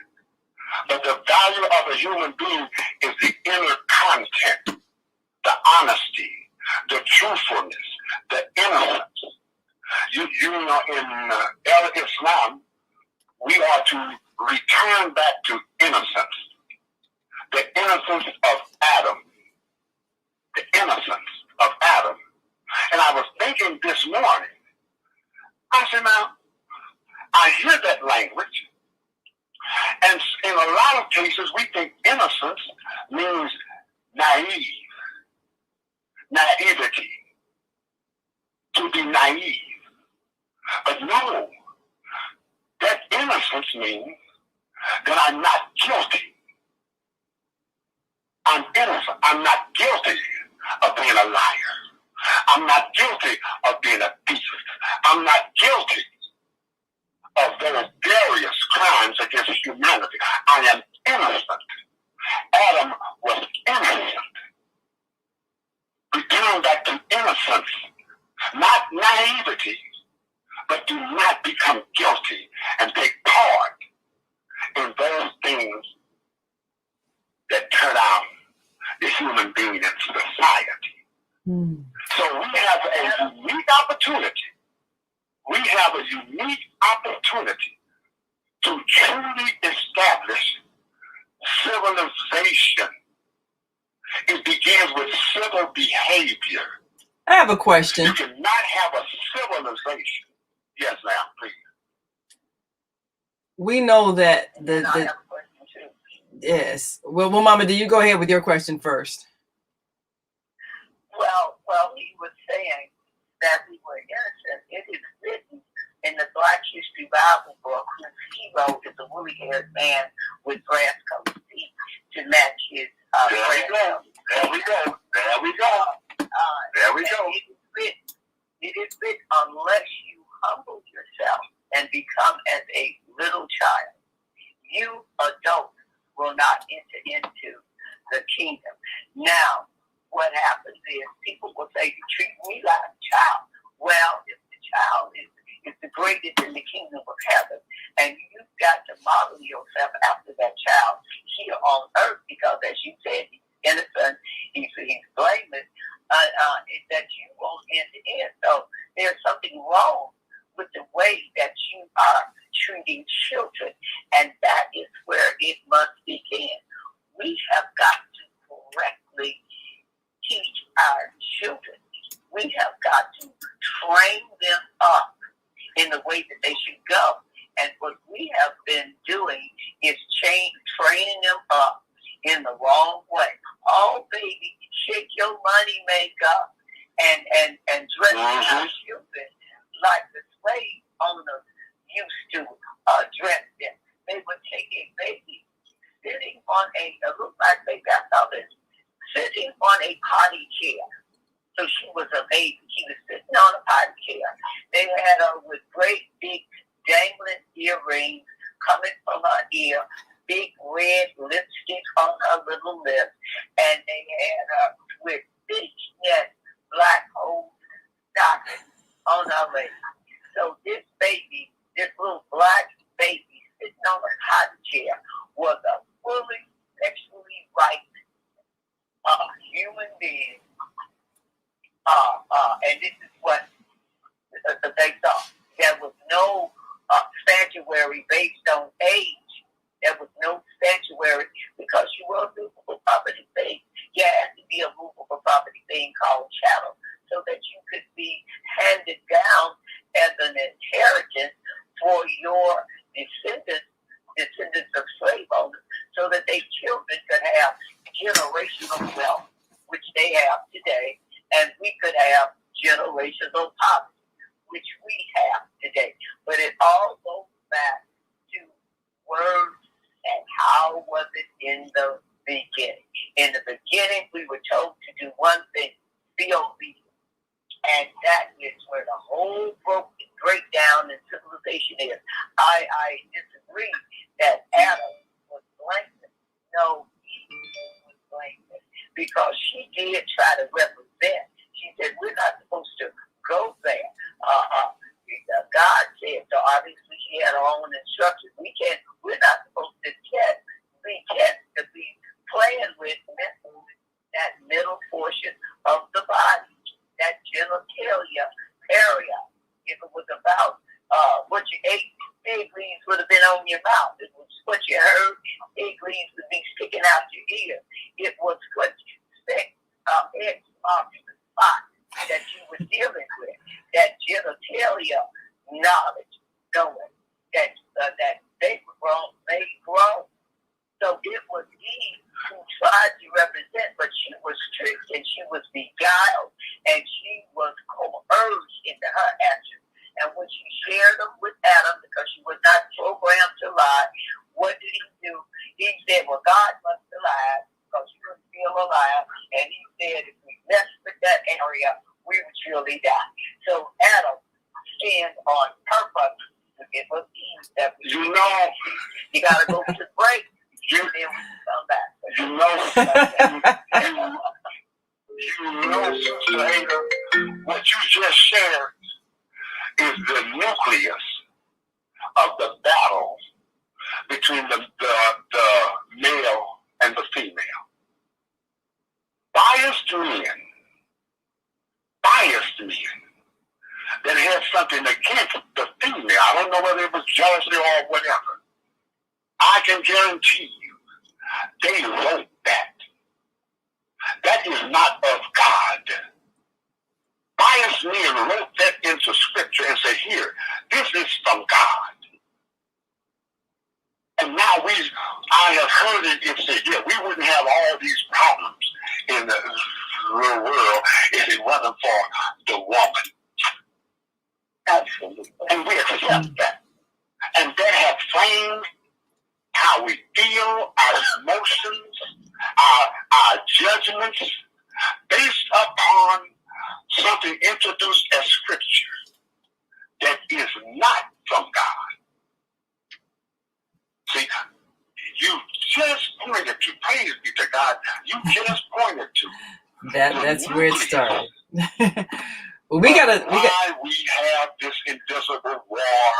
But the value of a human being is the inner content, the honesty, the truthfulness, the innocence. You know, in Islam, we are to return back to innocence. The innocence of Adam. The innocence of Adam. And I was thinking this morning, I said, now, I hear that language, and in a lot of cases, we think innocence means naivety, to be naive. But no, that innocence means that I'm not guilty. I'm innocent. I'm not guilty of being a liar. I'm not guilty of being a thief. I'm not guilty of those various crimes against humanity. I am innocent. Adam was innocent. Return back to innocence, not naivety, but do not become guilty and take part in those things that turn out the human being in society. Mm. So we have a unique opportunity. We have a unique opportunity to truly establish civilization. It begins with civil behavior. I have a question. You cannot have a civilization. Yes, ma'am, please. We know that I have a question too. yes. Well, Mama, do you go ahead with your question first? Well, he was saying that we were innocent. It is written in the Black History Bible book whose hero is a woolly-haired man with grass-colored feet to match his There we go. It is written, unless you humble yourself and become as a little child, you adults will not enter into the kingdom. Now, what happens is people will say, you treat me like a child. Well, if the child is the greatest in the kingdom of heaven, and you've got to model yourself after that child here on earth, because as you said, he's innocent, he's blameless, that you won't enter in. So there's something wrong with the way that you are treating children, and that is where it must begin. We have got to correctly teach our children. We have got to train them up in the way that they should go. And what we have been doing is training them up in the wrong way. Oh, baby, shake your money makeup and dress our children like the slave owners used to dress them. They would take a baby sitting on it looked like baby, I saw this, sitting on a potty chair. So she was a baby. She was sitting on a potty chair. They had her with great big dangling earrings coming from her ear, big red lipstick on her little lips, and they had her with big net black hole stockings on her legs. So this baby, this little black baby sitting on a potty chair was a fully sexually right human being. And this is what they thought. There was no sanctuary based on age. There was no sanctuary because you were a movable property thing. You had to be a movable property thing called chattel so that you could be handed down as an inheritance for your descendants of slave owners, so that their children could have generational wealth, which they have today, and we could have generational poverty, which we have today. But it all goes back to words and how was it in the beginning. In the beginning, we were told to do one thing, be obedient. And that is where the whole breakdown in civilization is. I disagree that Adam was blameless. No, Eve was blameless because she did try to represent. She said, we're not supposed to go there. God said, so obviously she had her own instructions. We're not supposed to be playing with that middle portion of the body, that genitalia area. If it was about what you ate, fig leaves would have been on your mouth. It was what you heard, fig leaves would be sticking out your ear. It was what you expect, the spot that you were dealing with, that genitalia knowledge, knowing that they were grown, made grown. So it was Eve who tried to represent, but she was tricked and she was beguiled and she was coerced into her actions. And when she shared them with Adam, because she was not programmed to lie, what did he do? He said, well, God must have lied because you're still alive. And he said, if we mess with that area, we would surely die. So Adam sinned on purpose to give us Eve that we You got to go to the break. And then we can come back. Sister Ada, what you just shared is the nucleus of the battle between the male and the female. Biased men that had something against the female. I don't know whether it was jealousy or whatever. I can guarantee you, they wrote that. That is not of God. Biased men wrote that into scripture and said, here, this is from God. And now I have heard it said, yeah, we wouldn't have all these problems in the real world if it wasn't for the woman. Absolutely. And we accept that. And that has framed how we feel, our emotions, our judgments, based upon something introduced as scripture that is not from God. See, you just pointed to, praise be to God, you just pointed to. That's where it started. Well, we have this invisible war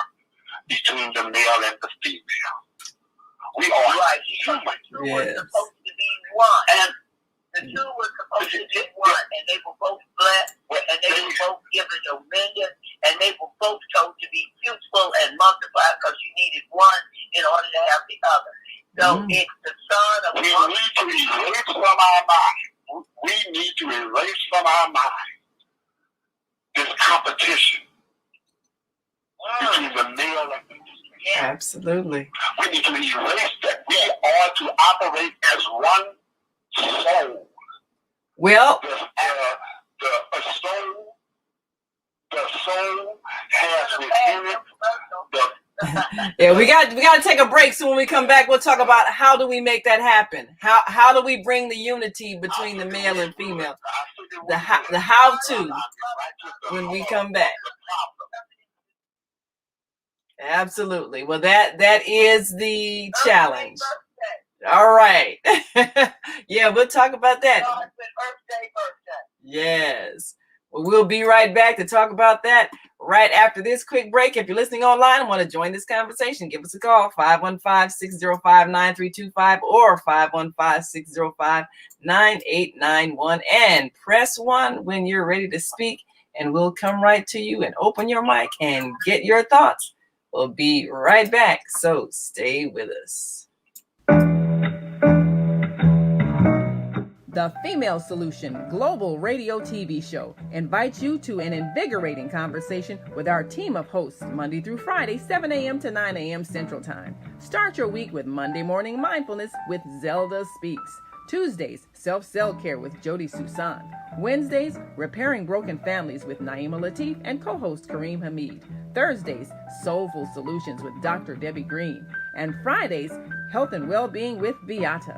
between the male and the female. We are human. The two were supposed to be one. And the two were supposed to be one. And they were both blessed. And they were both given dominion. And they were both told to be fruitful and multiply because you needed one in order to have the other. So it's the son of We need to erase from our mind. We need to erase from our mind this competition between the male and the female. Yeah. Absolutely. We need to erase that. We are to operate as one soul. Well, the soul has within it yeah, we got to take a break. So when we come back, we'll talk about how do we make that happen? How do we bring the unity between the male and female? The how to when we come back. Absolutely. Well, that is the challenge. All right. Yeah, we'll talk about that. Yes. Well, we'll be right back to talk about that right after this quick break. If you're listening online and want to join this conversation, give us a call, 515-605-9325 or 515-605-9891, and press 1 when you're ready to speak, and we'll come right to you and open your mic and get your thoughts. We'll be right back, so stay with us. The Female Solution Global Radio TV Show invites you to an invigorating conversation with our team of hosts Monday through Friday, 7 a.m. to 9 a.m. Central Time. Start your week with Monday Morning Mindfulness with Zelda Speaks. Tuesdays, Self-Cell Care with Jody Susan. Wednesdays, Repairing Broken Families with Naima Latif and co-host Karriem Hameed. Thursdays, Soulful Solutions with Dr. Debbie Green. And Fridays, Health and Well-Being with Beata.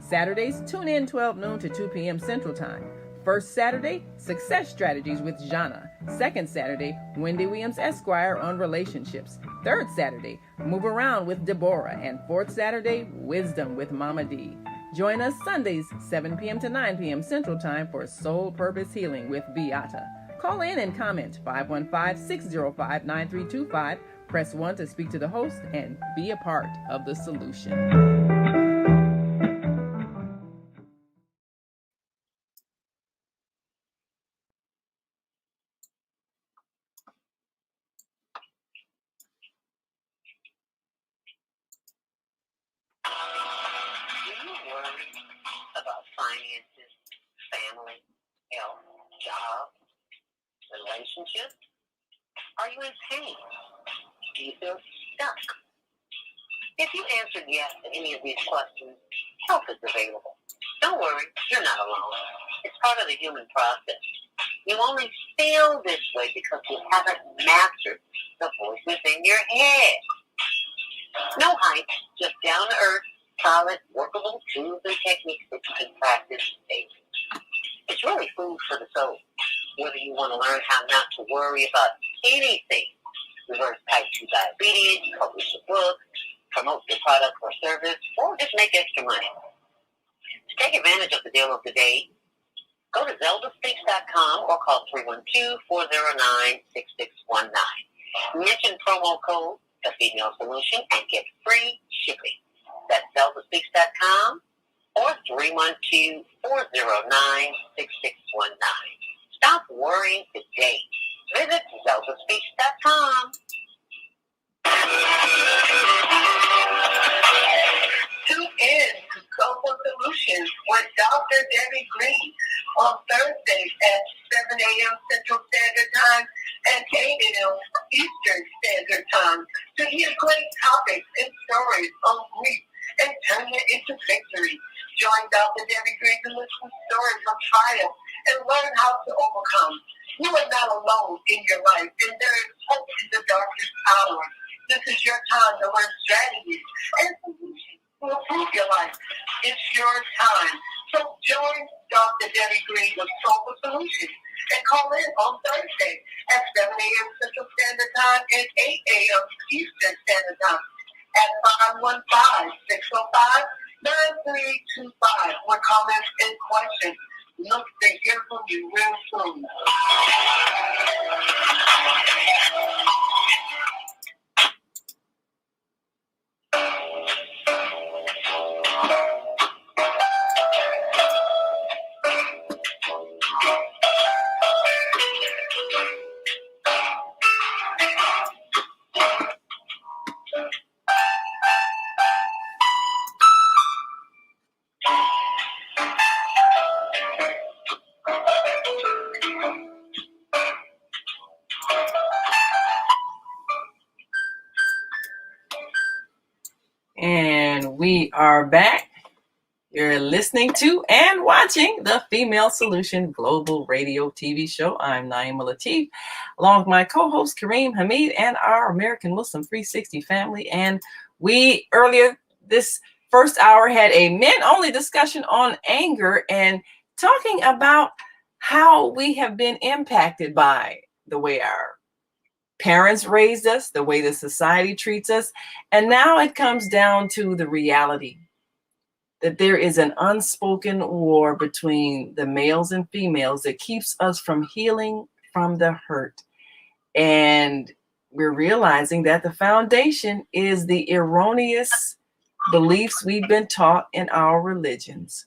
Saturdays, tune in 12 noon to 2 p.m. Central Time. First Saturday, Success Strategies with Jana. Second Saturday, Wendy Williams Esquire on relationships. Third Saturday, Move Around with Deborah. And fourth Saturday, Wisdom with Mama D. Join us Sundays, 7 p.m. to 9 p.m. Central Time for Soul Purpose Healing with Beata. Call in and comment 515-605-9325. Press 1 to speak to the host and be a part of the solution. Do you worry about finances, family, health, job, relationships? Are you in pain? Do you feel stuck? If you answered yes to any of these questions, help is available. Don't worry, you're not alone. It's part of the human process. You only feel this way because you haven't mastered the voices in your head. No hype, just down to earth, solid, workable tools and techniques that you can practice daily. It's really food for the soul. Whether you want to learn how not to worry about anything, reverse type 2 diabetes, publish a book, promote your product or service, or just make extra money. To take advantage of the deal of the day, go to zeldaspeaks.com or call 312-409-6619. Mention promo code The Female Solution and get free shipping. That's zeldaspeaks.com or 312-409-6619. Stop worrying today. Visit zeldaspeaks.com. Tune in to Global Solutions with Dr. Debbie Green on Thursdays at 7 a.m. Central Standard Time and 8 a.m. Eastern Standard Time to hear great topics and stories on grief and turn it into victory. Join Dr. Debbie Green to listen to stories of triumph and learn how to overcome. You are not alone in your life, and there is hope in the darkest hour. This is your time to learn strategies and solutions to improve your life. It's your time. So join Dr. Debbie Green with Soulful Solutions and call in on Thursday at 7 a.m. Central Standard Time and 8 a.m. Eastern Standard Time at 515-605-9325 with comments and questions. Look to hear from you real soon. And we are back. You're listening to and watching the Female Solution Global Radio TV show. I'm Naima Latif, along with my co-host Karriem Hameed and our American Muslim 360 family. And we earlier this first hour had a men-only discussion on anger and talking about how we have been impacted by the way our parents raised us, the way the society treats us. And now it comes down to the reality that there is an unspoken war between the males and females that keeps us from healing from the hurt. And we're realizing that the foundation is the erroneous beliefs we've been taught in our religions.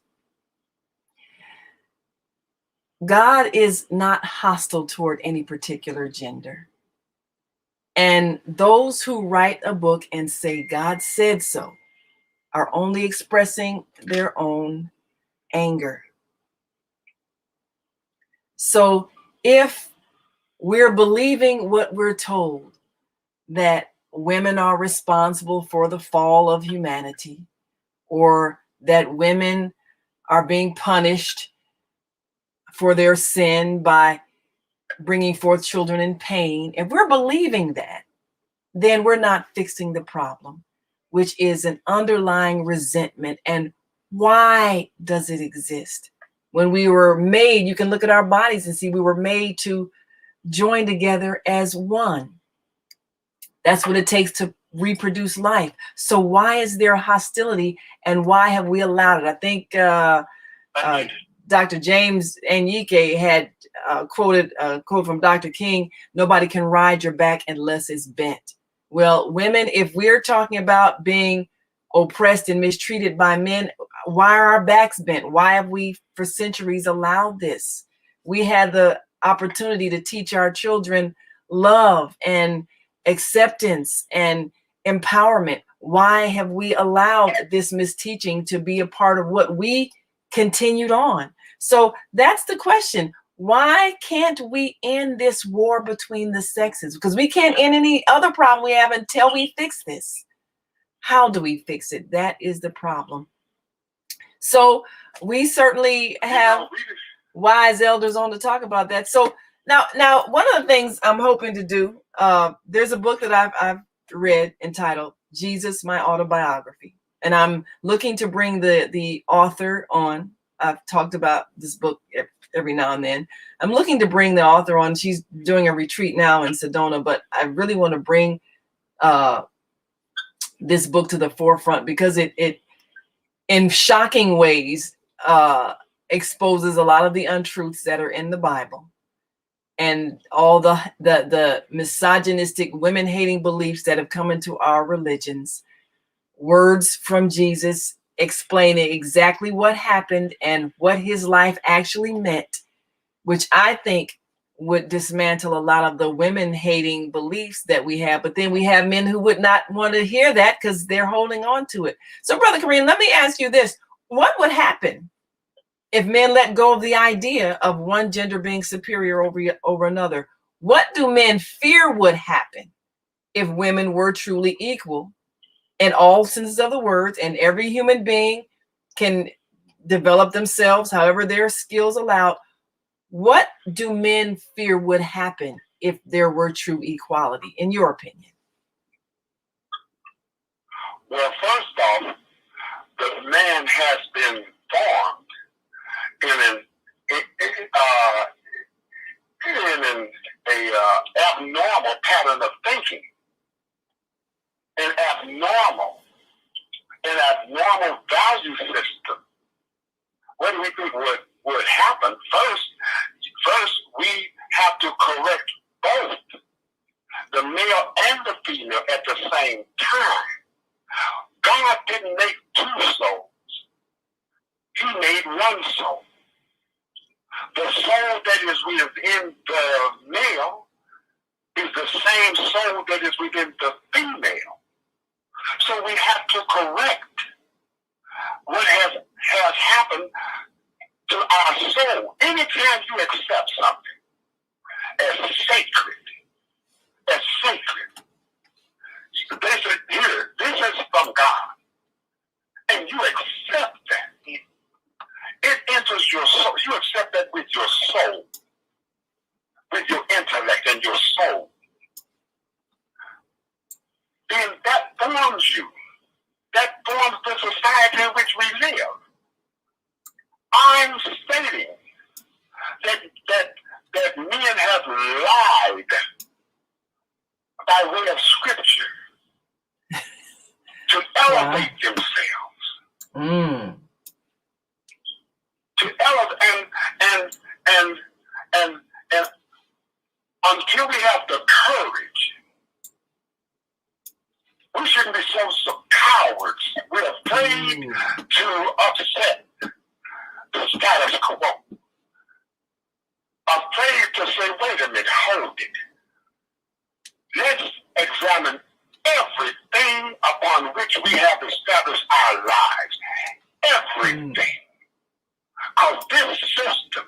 God is not hostile toward any particular gender. And those who write a book and say God said so are only expressing their own anger. So if we're believing what we're told, that women are responsible for the fall of humanity, or that women are being punished for their sin by bringing forth children in pain, if we're believing that, then we're not fixing the problem, which is an underlying resentment and Why does it exist? When we were made, you can look at our bodies and see we were made to join together as one. That's what it takes to reproduce life. So why is there hostility, and why have we allowed it? I think Dr. James Anyike had quoted a quote from Dr. King: "Nobody can ride your back unless it's bent." Well, women, if we're talking about being oppressed and mistreated by men, why are our backs bent? Why have we for centuries allowed this? We had the opportunity to teach our children love and acceptance and empowerment. Why have we allowed this misteaching to be a part of what we continued on? So that's the question. Why can't we end this war between the sexes? Because we can't end any other problem we have until we fix this. How do we fix it? That is the problem. So we certainly have wise elders on to talk about that. So now one of the things I'm hoping to do, there's a book that I've read entitled Jesus, My Autobiography. And I'm looking to bring the author on. I've talked about this book every now and then. I'm looking to bring the author on. She's doing a retreat now in Sedona, but I really want to bring this book to the forefront because it in shocking ways exposes a lot of the untruths that are in the Bible and all the misogynistic, women-hating beliefs that have come into our religions. Words from Jesus explaining exactly what happened and what his life actually meant, which I think would dismantle a lot of the women-hating beliefs that we have. But then we have men who would not want to hear that because they're holding on to it. So, Brother Karriem, let me ask you this. What would happen if men let go of the idea of one gender being superior over another? What do men fear would happen if women were truly equal in all senses of the words, and every human being can develop themselves however their skills allow? What do men fear would happen if there were true equality, in your opinion? Well, first off, the man has been formed in an abnormal pattern of thinking, an abnormal value system. What do we think would happen? First, we have to correct both the male and the female at the same time. God didn't make two souls. He made one soul. The soul that is within the male is the same soul that is within the female. So we have to correct what has happened to our soul. Anytime you accept something as sacred, they say, here, this is from God, and you accept that. It enters your soul. You accept that with your soul, with your intellect and your soul. Then that forms you. That forms the society in which we live. I'm stating that men have lied by way of scripture to elevate themselves. To elevate and until we have the courage, we shouldn't be so cowards. We're afraid to upset the status quo. Afraid to say, wait a minute, hold it. Let's examine everything upon which we have established our lives. Everything. Because this system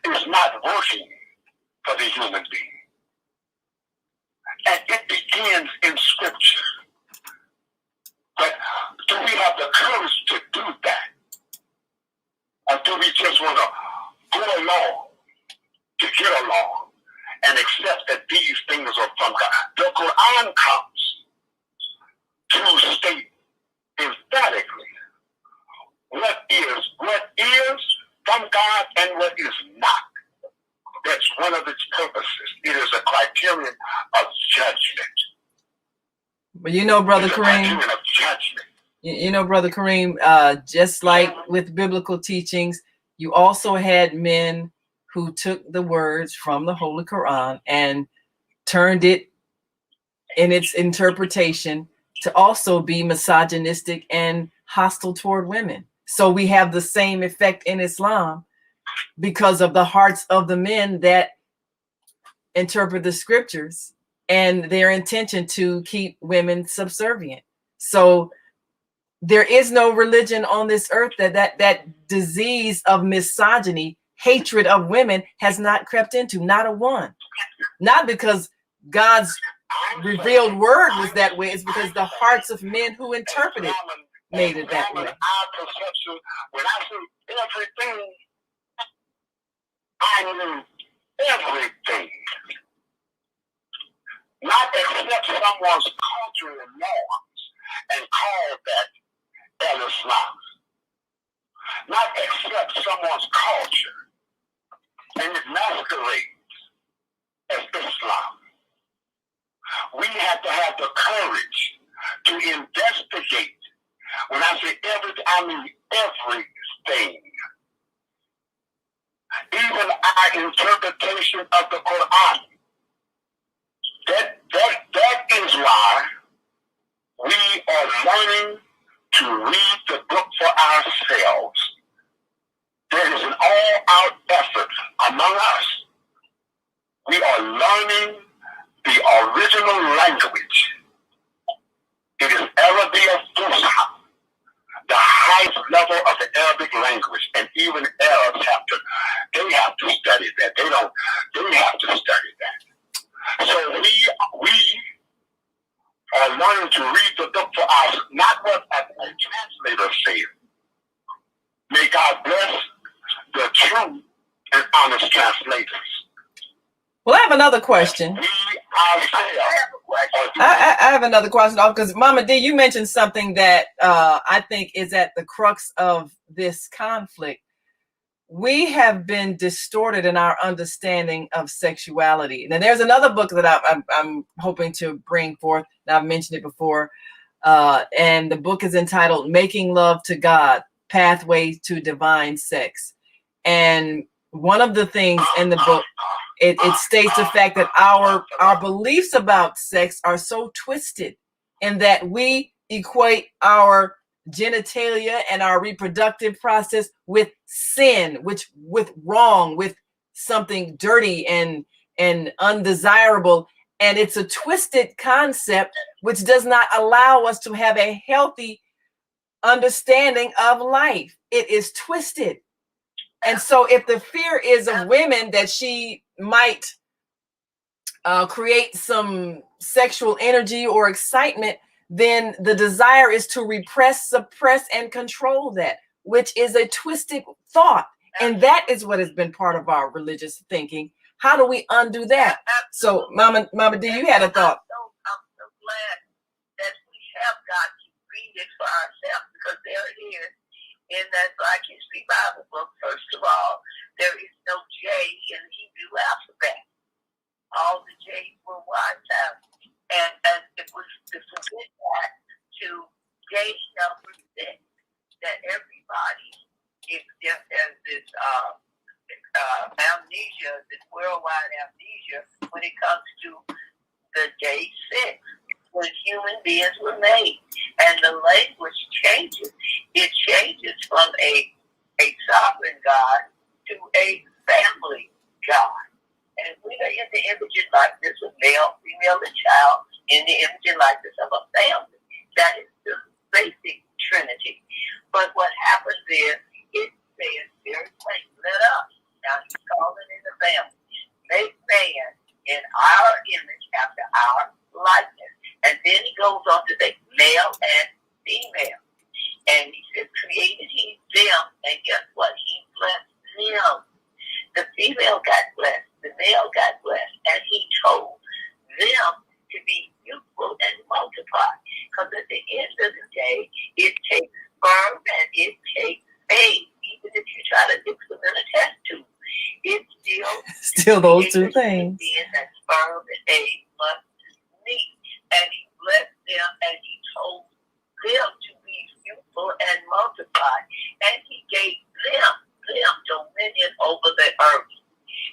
is not working for the human being. And it begins in scripture. But do we have the courage to do that? Or do we just want to go along to get along and accept that these things are from God? The Quran comes to state emphatically what is from God and what is not. That's one of its purposes. It is a criterion of judgment. But you know, Brother It's a Karriem, criterion of judgment. you know, Brother Karriem, just like with biblical teachings, you also had men who took the words from the Holy Quran and turned it in its interpretation to also be misogynistic and hostile toward women. So we have the same effect in Islam because of the hearts of the men that interpret the scriptures and their intention to keep women subservient. So there is no religion on this earth that disease of misogyny, hatred of women has not crept into, not a one. Not because God's revealed word was that way, it's because the hearts of men who interpret it made it that way. Our perception, when I say everything, I mean everything. Not accept someone's cultural norms and call that Islam. Not accept someone's culture and it masquerades as Islam. We have to have the courage to investigate. When I say everything, I mean everything. Even our interpretation of the Quran. That is why we are learning to read the book for ourselves. There is an all-out effort among us. We are learning the original language. It is Arabic Fusha, the highest level of the Arabic language, and even Arabs they have to study that. They have to study that. So we are learning to read the book for us, not what a translator said. May God bless the true and honest translators. Well, I have another question. I have another question because Mama D, you mentioned something that I think is at the crux of this conflict. We have been distorted in our understanding of sexuality. Now, there's another book that I'm hoping to bring forth. And I've mentioned it before. And the book is entitled Making Love to God, Pathway to Divine Sex. And one of the things in the book, it states the fact that our beliefs about sex are so twisted in that we equate our genitalia and our reproductive process with sin, with wrong, with something dirty and undesirable. And it's a twisted concept which does not allow us to have a healthy understanding of life. It is twisted. And so if the fear is of women that she might create some sexual energy or excitement, then the desire is to repress, suppress, and control that, which is a twisted thought. And that is what has been part of our religious thinking. How do we undo that? So, Mama D, you had a thought. I'm so glad that we have got to read it for ourselves, because there it is in that Black History Bible book. First of all, there is no J in the Hebrew alphabet. All the J's were wiped out. And it was to submit that to J number 6, that everybody, if there's this amnesia, this worldwide amnesia, when it comes to the day 6, when human beings were made. And the language changes. It changes from a sovereign God to a family God. And we are in the image and likeness of male, female, and child, in the image and likeness of a family. That is the basic Trinity. But what happens is, it says very plain, let us, now he's calling in the family, make man in our image after our likeness. And then he goes on to say male and female. And he says, created he them, and guess what? He blessed them. The female got blessed, the male got blessed, and he told them to be fruitful and multiply. Because at the end of the day, it takes sperm and it takes A, even if you try to mix them in a test tube, it's still those two things. Being that sperm and egg must meet. And he blessed them and he told them to be fruitful and multiply. And he gave them dominion over the earth.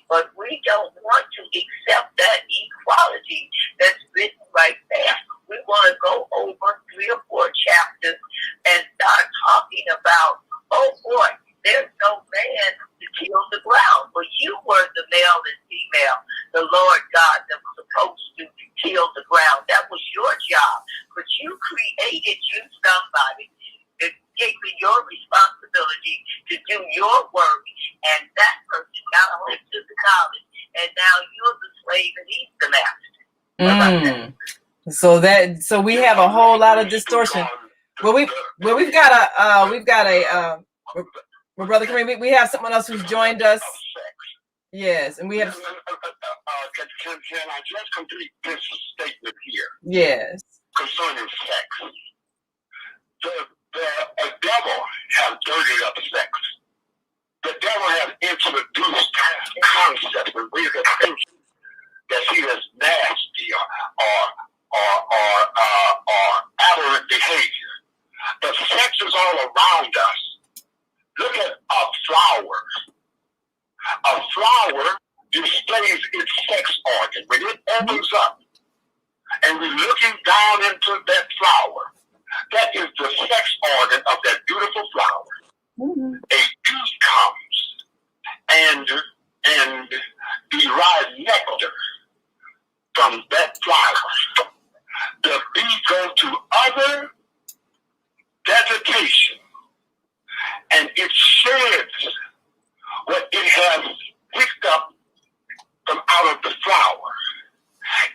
But we don't want to accept that equality that's written right there. We want to go over 3 or 4 chapters and start talking about, oh boy, there's no man to till the ground. But you were the male and female, the Lord God that was supposed to till the ground. That was your job. But you created you somebody. It's taking your responsibility to do your work, and that person got on to the college, and now you're the slave and he's the master. So we have a whole lot of distortion. Well, we've got a Brother Karriem, we have someone else who's joined us. Yes, and we have. Can I just complete this statement here? Yes. Concerning sex. The devil has dirtied up sex. The devil has introduced concepts and ways of thinking that he is nasty or aberrant behavior. But sex is all around us. Look at a flower. A flower displays its sex organ. When it opens up and we're looking down into that flower, that is the sex organ of that beautiful flower. Mm-hmm. A juice comes and derives nectar from that flower. The bee goes to other vegetation and it sheds what it has picked up from out of the flower,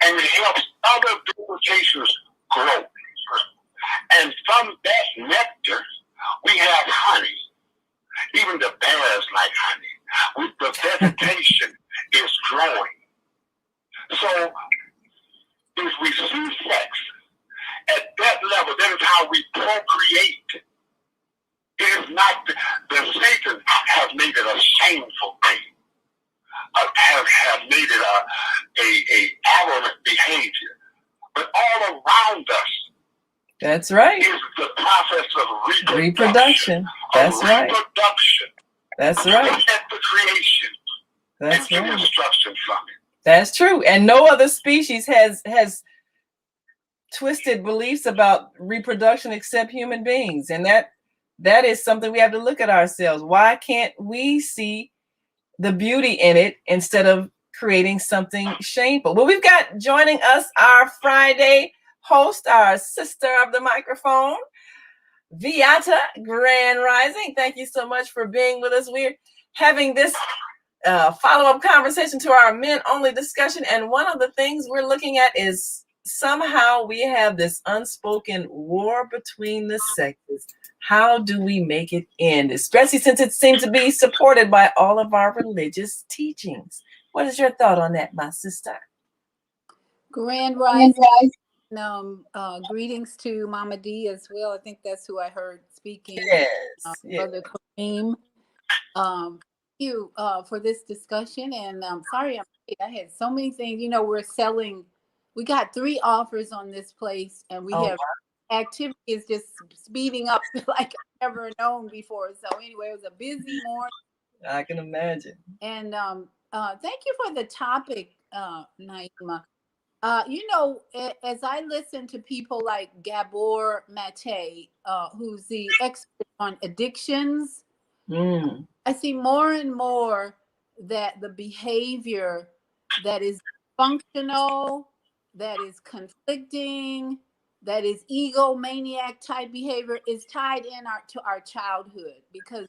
and it helps other vegetations grow. And from that nectar, we have honey. Even the bears like honey. With the vegetation is growing. So, if we see sex at that level, that is how we procreate. It is not the Satan has made it a shameful thing. Have made it a aberrant behavior. But all around us, that's right, is the process of reproduction. That's right. Reproduction. That's right. Look at the creation. That's and right. get instruction from it. That's true. And no other species has twisted beliefs about reproduction except human beings. And that is something we have to look at ourselves. Why can't we see the beauty in it instead of creating something shameful? Well, we've got joining us our Friday host, our sister of the microphone, Viata Grand Rising. Thank you so much for being with us. We're having this follow-up conversation to our men-only discussion. And one of the things we're looking at is somehow we have this unspoken war between the sexes. How do we make it end, especially since it seems to be supported by all of our religious teachings? What is your thought on that, my sister? Grand Rising. Greetings to Mama D as well. I think that's who I heard speaking. Yes. Brother Karriem. Thank you for this discussion. And sorry, I had so many things. You know, we got 3 offers on this place, and we have activity is just speeding up like I've never known before. So anyway, it was a busy morning. I can imagine. And thank you for the topic, Naima. You know, as I listen to people like Gabor Mate, who's the expert on addictions, I see more and more that the behavior that is functional, that is conflicting, that is egomaniac type behavior is tied in to our childhood, because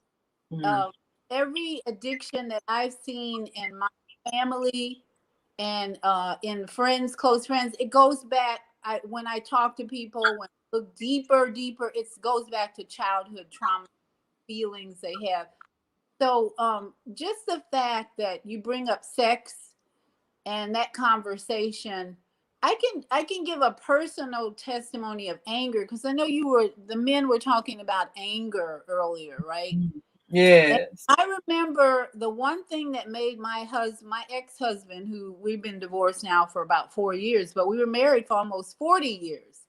every addiction that I've seen in my family and in friends, close friends, it goes back. When I talk to people, when I look deeper, it goes back to childhood trauma, feelings they have. So just the fact that you bring up sex and that conversation, I can give a personal testimony of anger, because I know the men were talking about anger earlier, right? Yes. I remember the one thing that made my ex-husband, who we've been divorced now for about 4 years, but we were married for almost 40 years.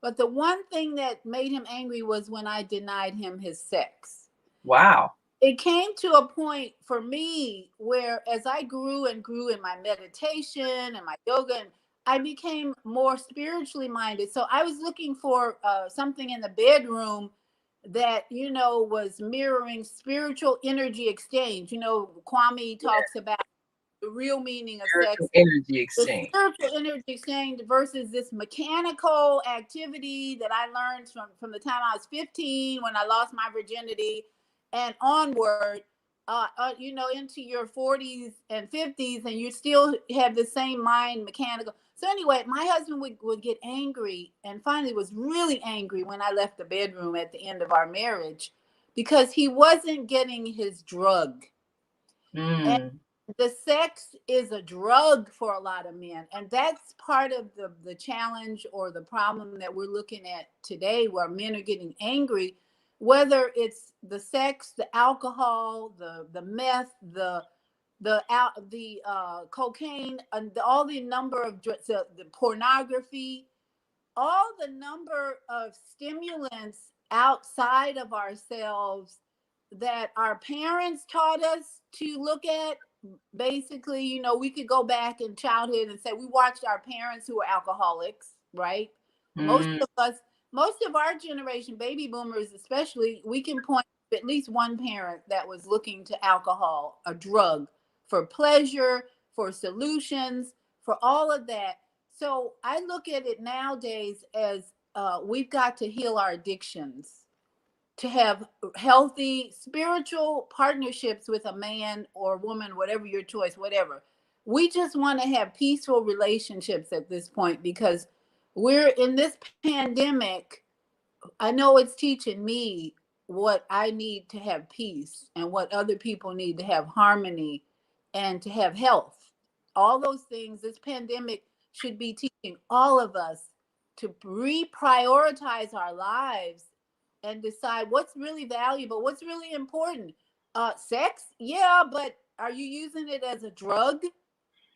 But the one thing that made him angry was when I denied him his sex. Wow. It came to a point for me where, as I grew and grew in my meditation and my yoga, and I became more spiritually minded. So I was looking for something in the bedroom that, was mirroring spiritual energy exchange. Kwame talks about the real meaning of sex, Spiritual energy the exchange. spiritual energy exchange versus this mechanical activity that I learned from the time I was 15, when I lost my virginity, and onward, into your 40s and 50s, and you still have the same mind, mechanical. So anyway, my husband would get angry, and finally was really angry when I left the bedroom at the end of our marriage, because he wasn't getting his drug. And the sex is a drug for a lot of men. And that's part of the challenge or the problem that we're looking at today, where men are getting angry, whether it's the sex, the alcohol, the meth, the cocaine, and all the number of drugs, the pornography, all the number of stimulants outside of ourselves that our parents taught us to look at. Basically, we could go back in childhood and say we watched our parents who were alcoholics, right? Most of our generation, baby boomers especially, we can point to at least one parent that was looking to alcohol, a drug, for pleasure, for solutions, for all of that. So I look at it nowadays as we've got to heal our addictions, to have healthy spiritual partnerships with a man or woman, whatever your choice, whatever. We just want to have peaceful relationships at this point, because we're in this pandemic. I know it's teaching me what I need to have peace, and what other people need to have harmony and to have health. All those things this pandemic should be teaching all of us to reprioritize our lives and decide what's really valuable, what's really important. Sex, yeah, but are you using it as a drug?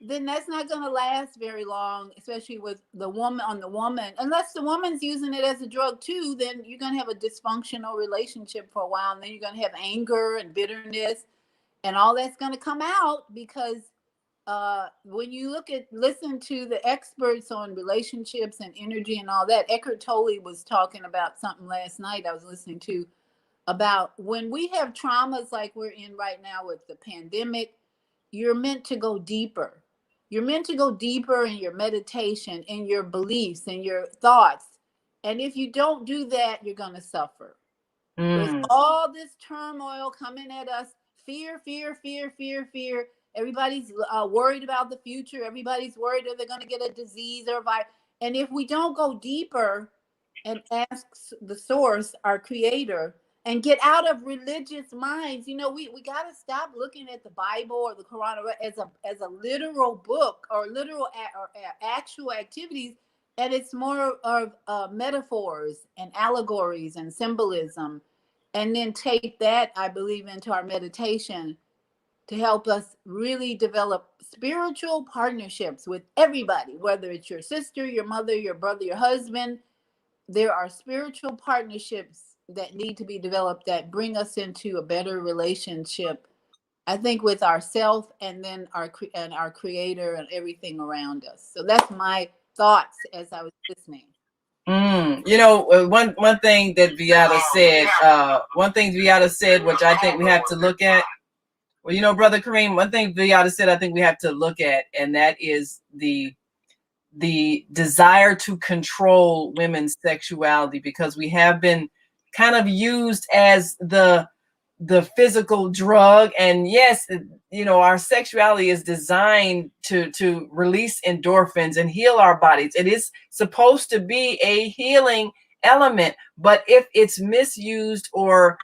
Then that's not going to last very long, especially with the woman. Unless the woman's using it as a drug too, then you're going to have a dysfunctional relationship for a while, and then you're going to have anger and bitterness, and all that's going to come out, because when you listen to the experts on relationships and energy and all that, Eckhart Tolle was talking about something last night I was listening to, about when we have traumas like we're in right now with the pandemic, you're meant to go deeper. You're meant to go deeper in your meditation, in your beliefs, in your thoughts. And if you don't do that, you're going to suffer. With all this turmoil coming at us, fear, fear, fear, fear, fear. Everybody's worried about the future. Everybody's worried that they're going to get a disease or a virus. And if we don't go deeper and ask the source, our creator, and get out of religious minds, we got to stop looking at the Bible or the Quran as a literal book or literal or actual activities. And it's more of metaphors and allegories and symbolism. And then take that, I believe, into our meditation to help us really develop spiritual partnerships with everybody, whether it's your sister, your mother, your brother, your husband. There are spiritual partnerships that need to be developed that bring us into a better relationship, I think, with ourselves, and then our creator and everything around us. So that's my thoughts as I was listening. One thing that Viata said, which I think we have to look at. Well, Brother Karriem, one thing Viata said, I think we have to look at, and that is the desire to control women's sexuality, because we have been kind of used as the physical drug. And yes, our sexuality is designed to release endorphins and heal our bodies. It is supposed to be a healing element, but if it's misused or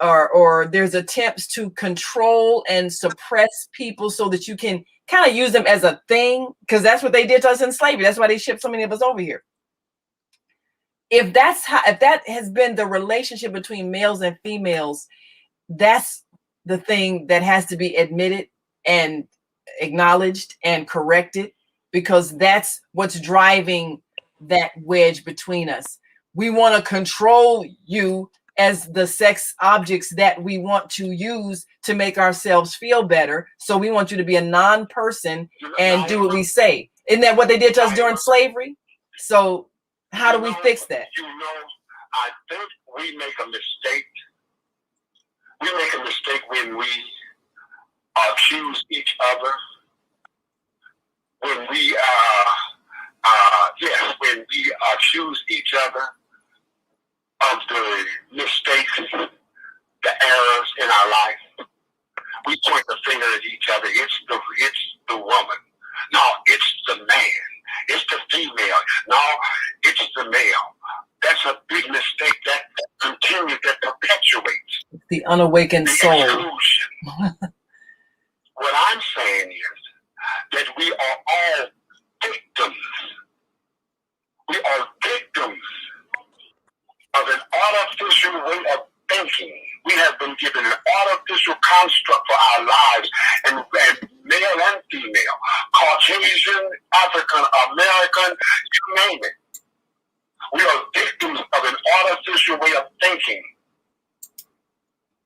there's attempts to control and suppress people so that you can kind of use them as a thing, because that's what they did to us in slavery. That's why they shipped so many of us over here. If that has been the relationship between males and females, that's the thing that has to be admitted and acknowledged and corrected, because that's what's driving that wedge between us. We want to control you as the sex objects that we want to use to make ourselves feel better. So we want you to be a non-person and do what we say. Isn't that what they did to us during slavery? So how do we fix that? I think we make a mistake. We make a mistake when we accuse each other. When we accuse each other of the mistakes, the errors in our life. We point the finger at each other. It's the woman. No, it's the man. It's the female. No, it's the male. That's a big mistake that continues, that perpetuates the unawakened soul. Exclusion. What I'm saying is that we are all victims. We are victims of an artificial way of thinking. We have been given an artificial construct for our lives, and male and female, Caucasian, African, American, you name it. We are victims of an artificial way of thinking.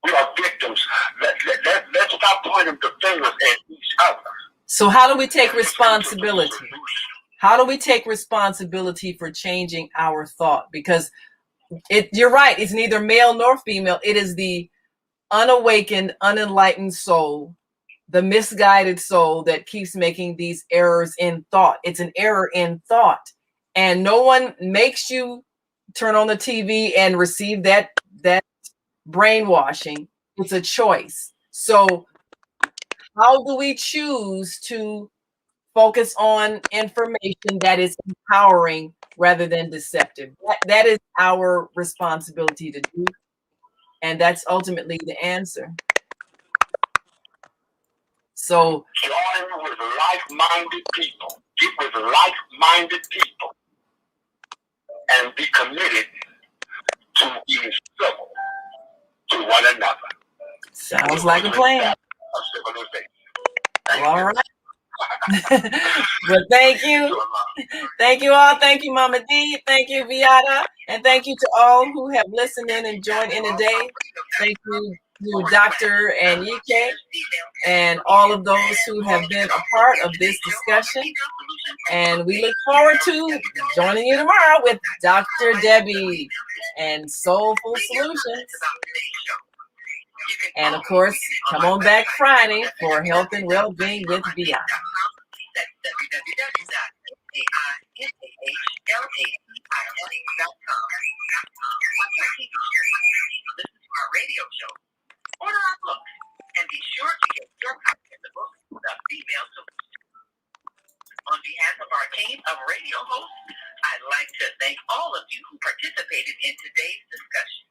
We are victims. Let's stop pointing the fingers at each other. So how do we take responsibility? How do we take responsibility for changing our thought? Because you're right, it's neither male nor female. It is the unawakened, unenlightened soul, the misguided soul that keeps making these errors in thought. It's an error in thought. And no one makes you turn on the TV and receive that brainwashing. It's a choice. So how do we choose to focus on information that is empowering rather than deceptive? That is our responsibility to do. And that's ultimately the answer. So join with like-minded people. Get with like-minded people. And be committed to being civil to one another. Sounds like a plan. All right. Well, thank you. Thank you all. Thank you, Mama D. Thank you, Viata. And thank you to all who have listened in and joined in today. Thank you to Dr. and Yike and all of those who have been a part of this discussion. And we look forward to joining you tomorrow with Dr. Debbie and Soulful Solutions. And of course, come on back Friday for Health and Wellbeing with Viata. Listen to our radio show, order our books, and be sure to get your copy of the book, The Female Solution. On behalf of our team of radio hosts, I'd like to thank all of you who participated in today's discussion.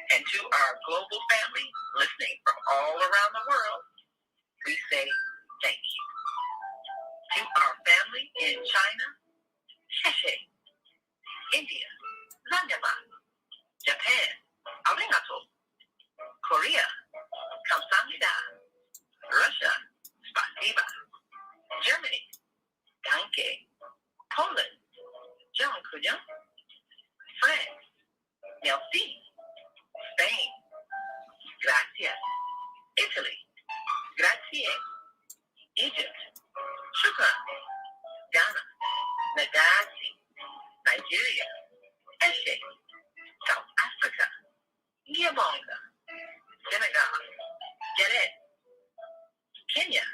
And to our global family listening from all around the world, we say thank you. To our family in China, Sheshe, India, Zanyaman, Japan, Arigato, Korea, Kamsahamnida, Russia, Spasiba, Germany, Danke, Poland, Dziękuję, France, Merci, Spain, Gracias, Italy, Grazie, Egypt, Shukran, Ghana, Nagasi, Nigeria, Eshe, South Africa, Gabonga, Senegal, Geret, Kenya,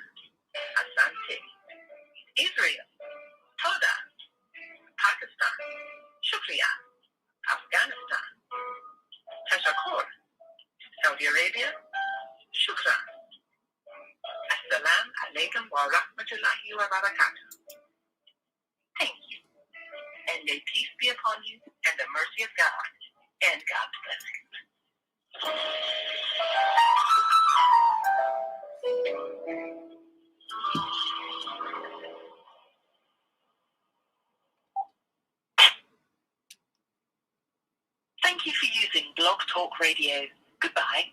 Asante, Israel, Toda, Pakistan, Shukriya, Afghanistan, Tashakur, Saudi Arabia, Shukran. Assalamu alaikum wa rahmatullahi wa barakatuh. Thank you. And may peace be upon you and the mercy of God and God's blessings. Thank you for using Blog Talk Radio. Goodbye.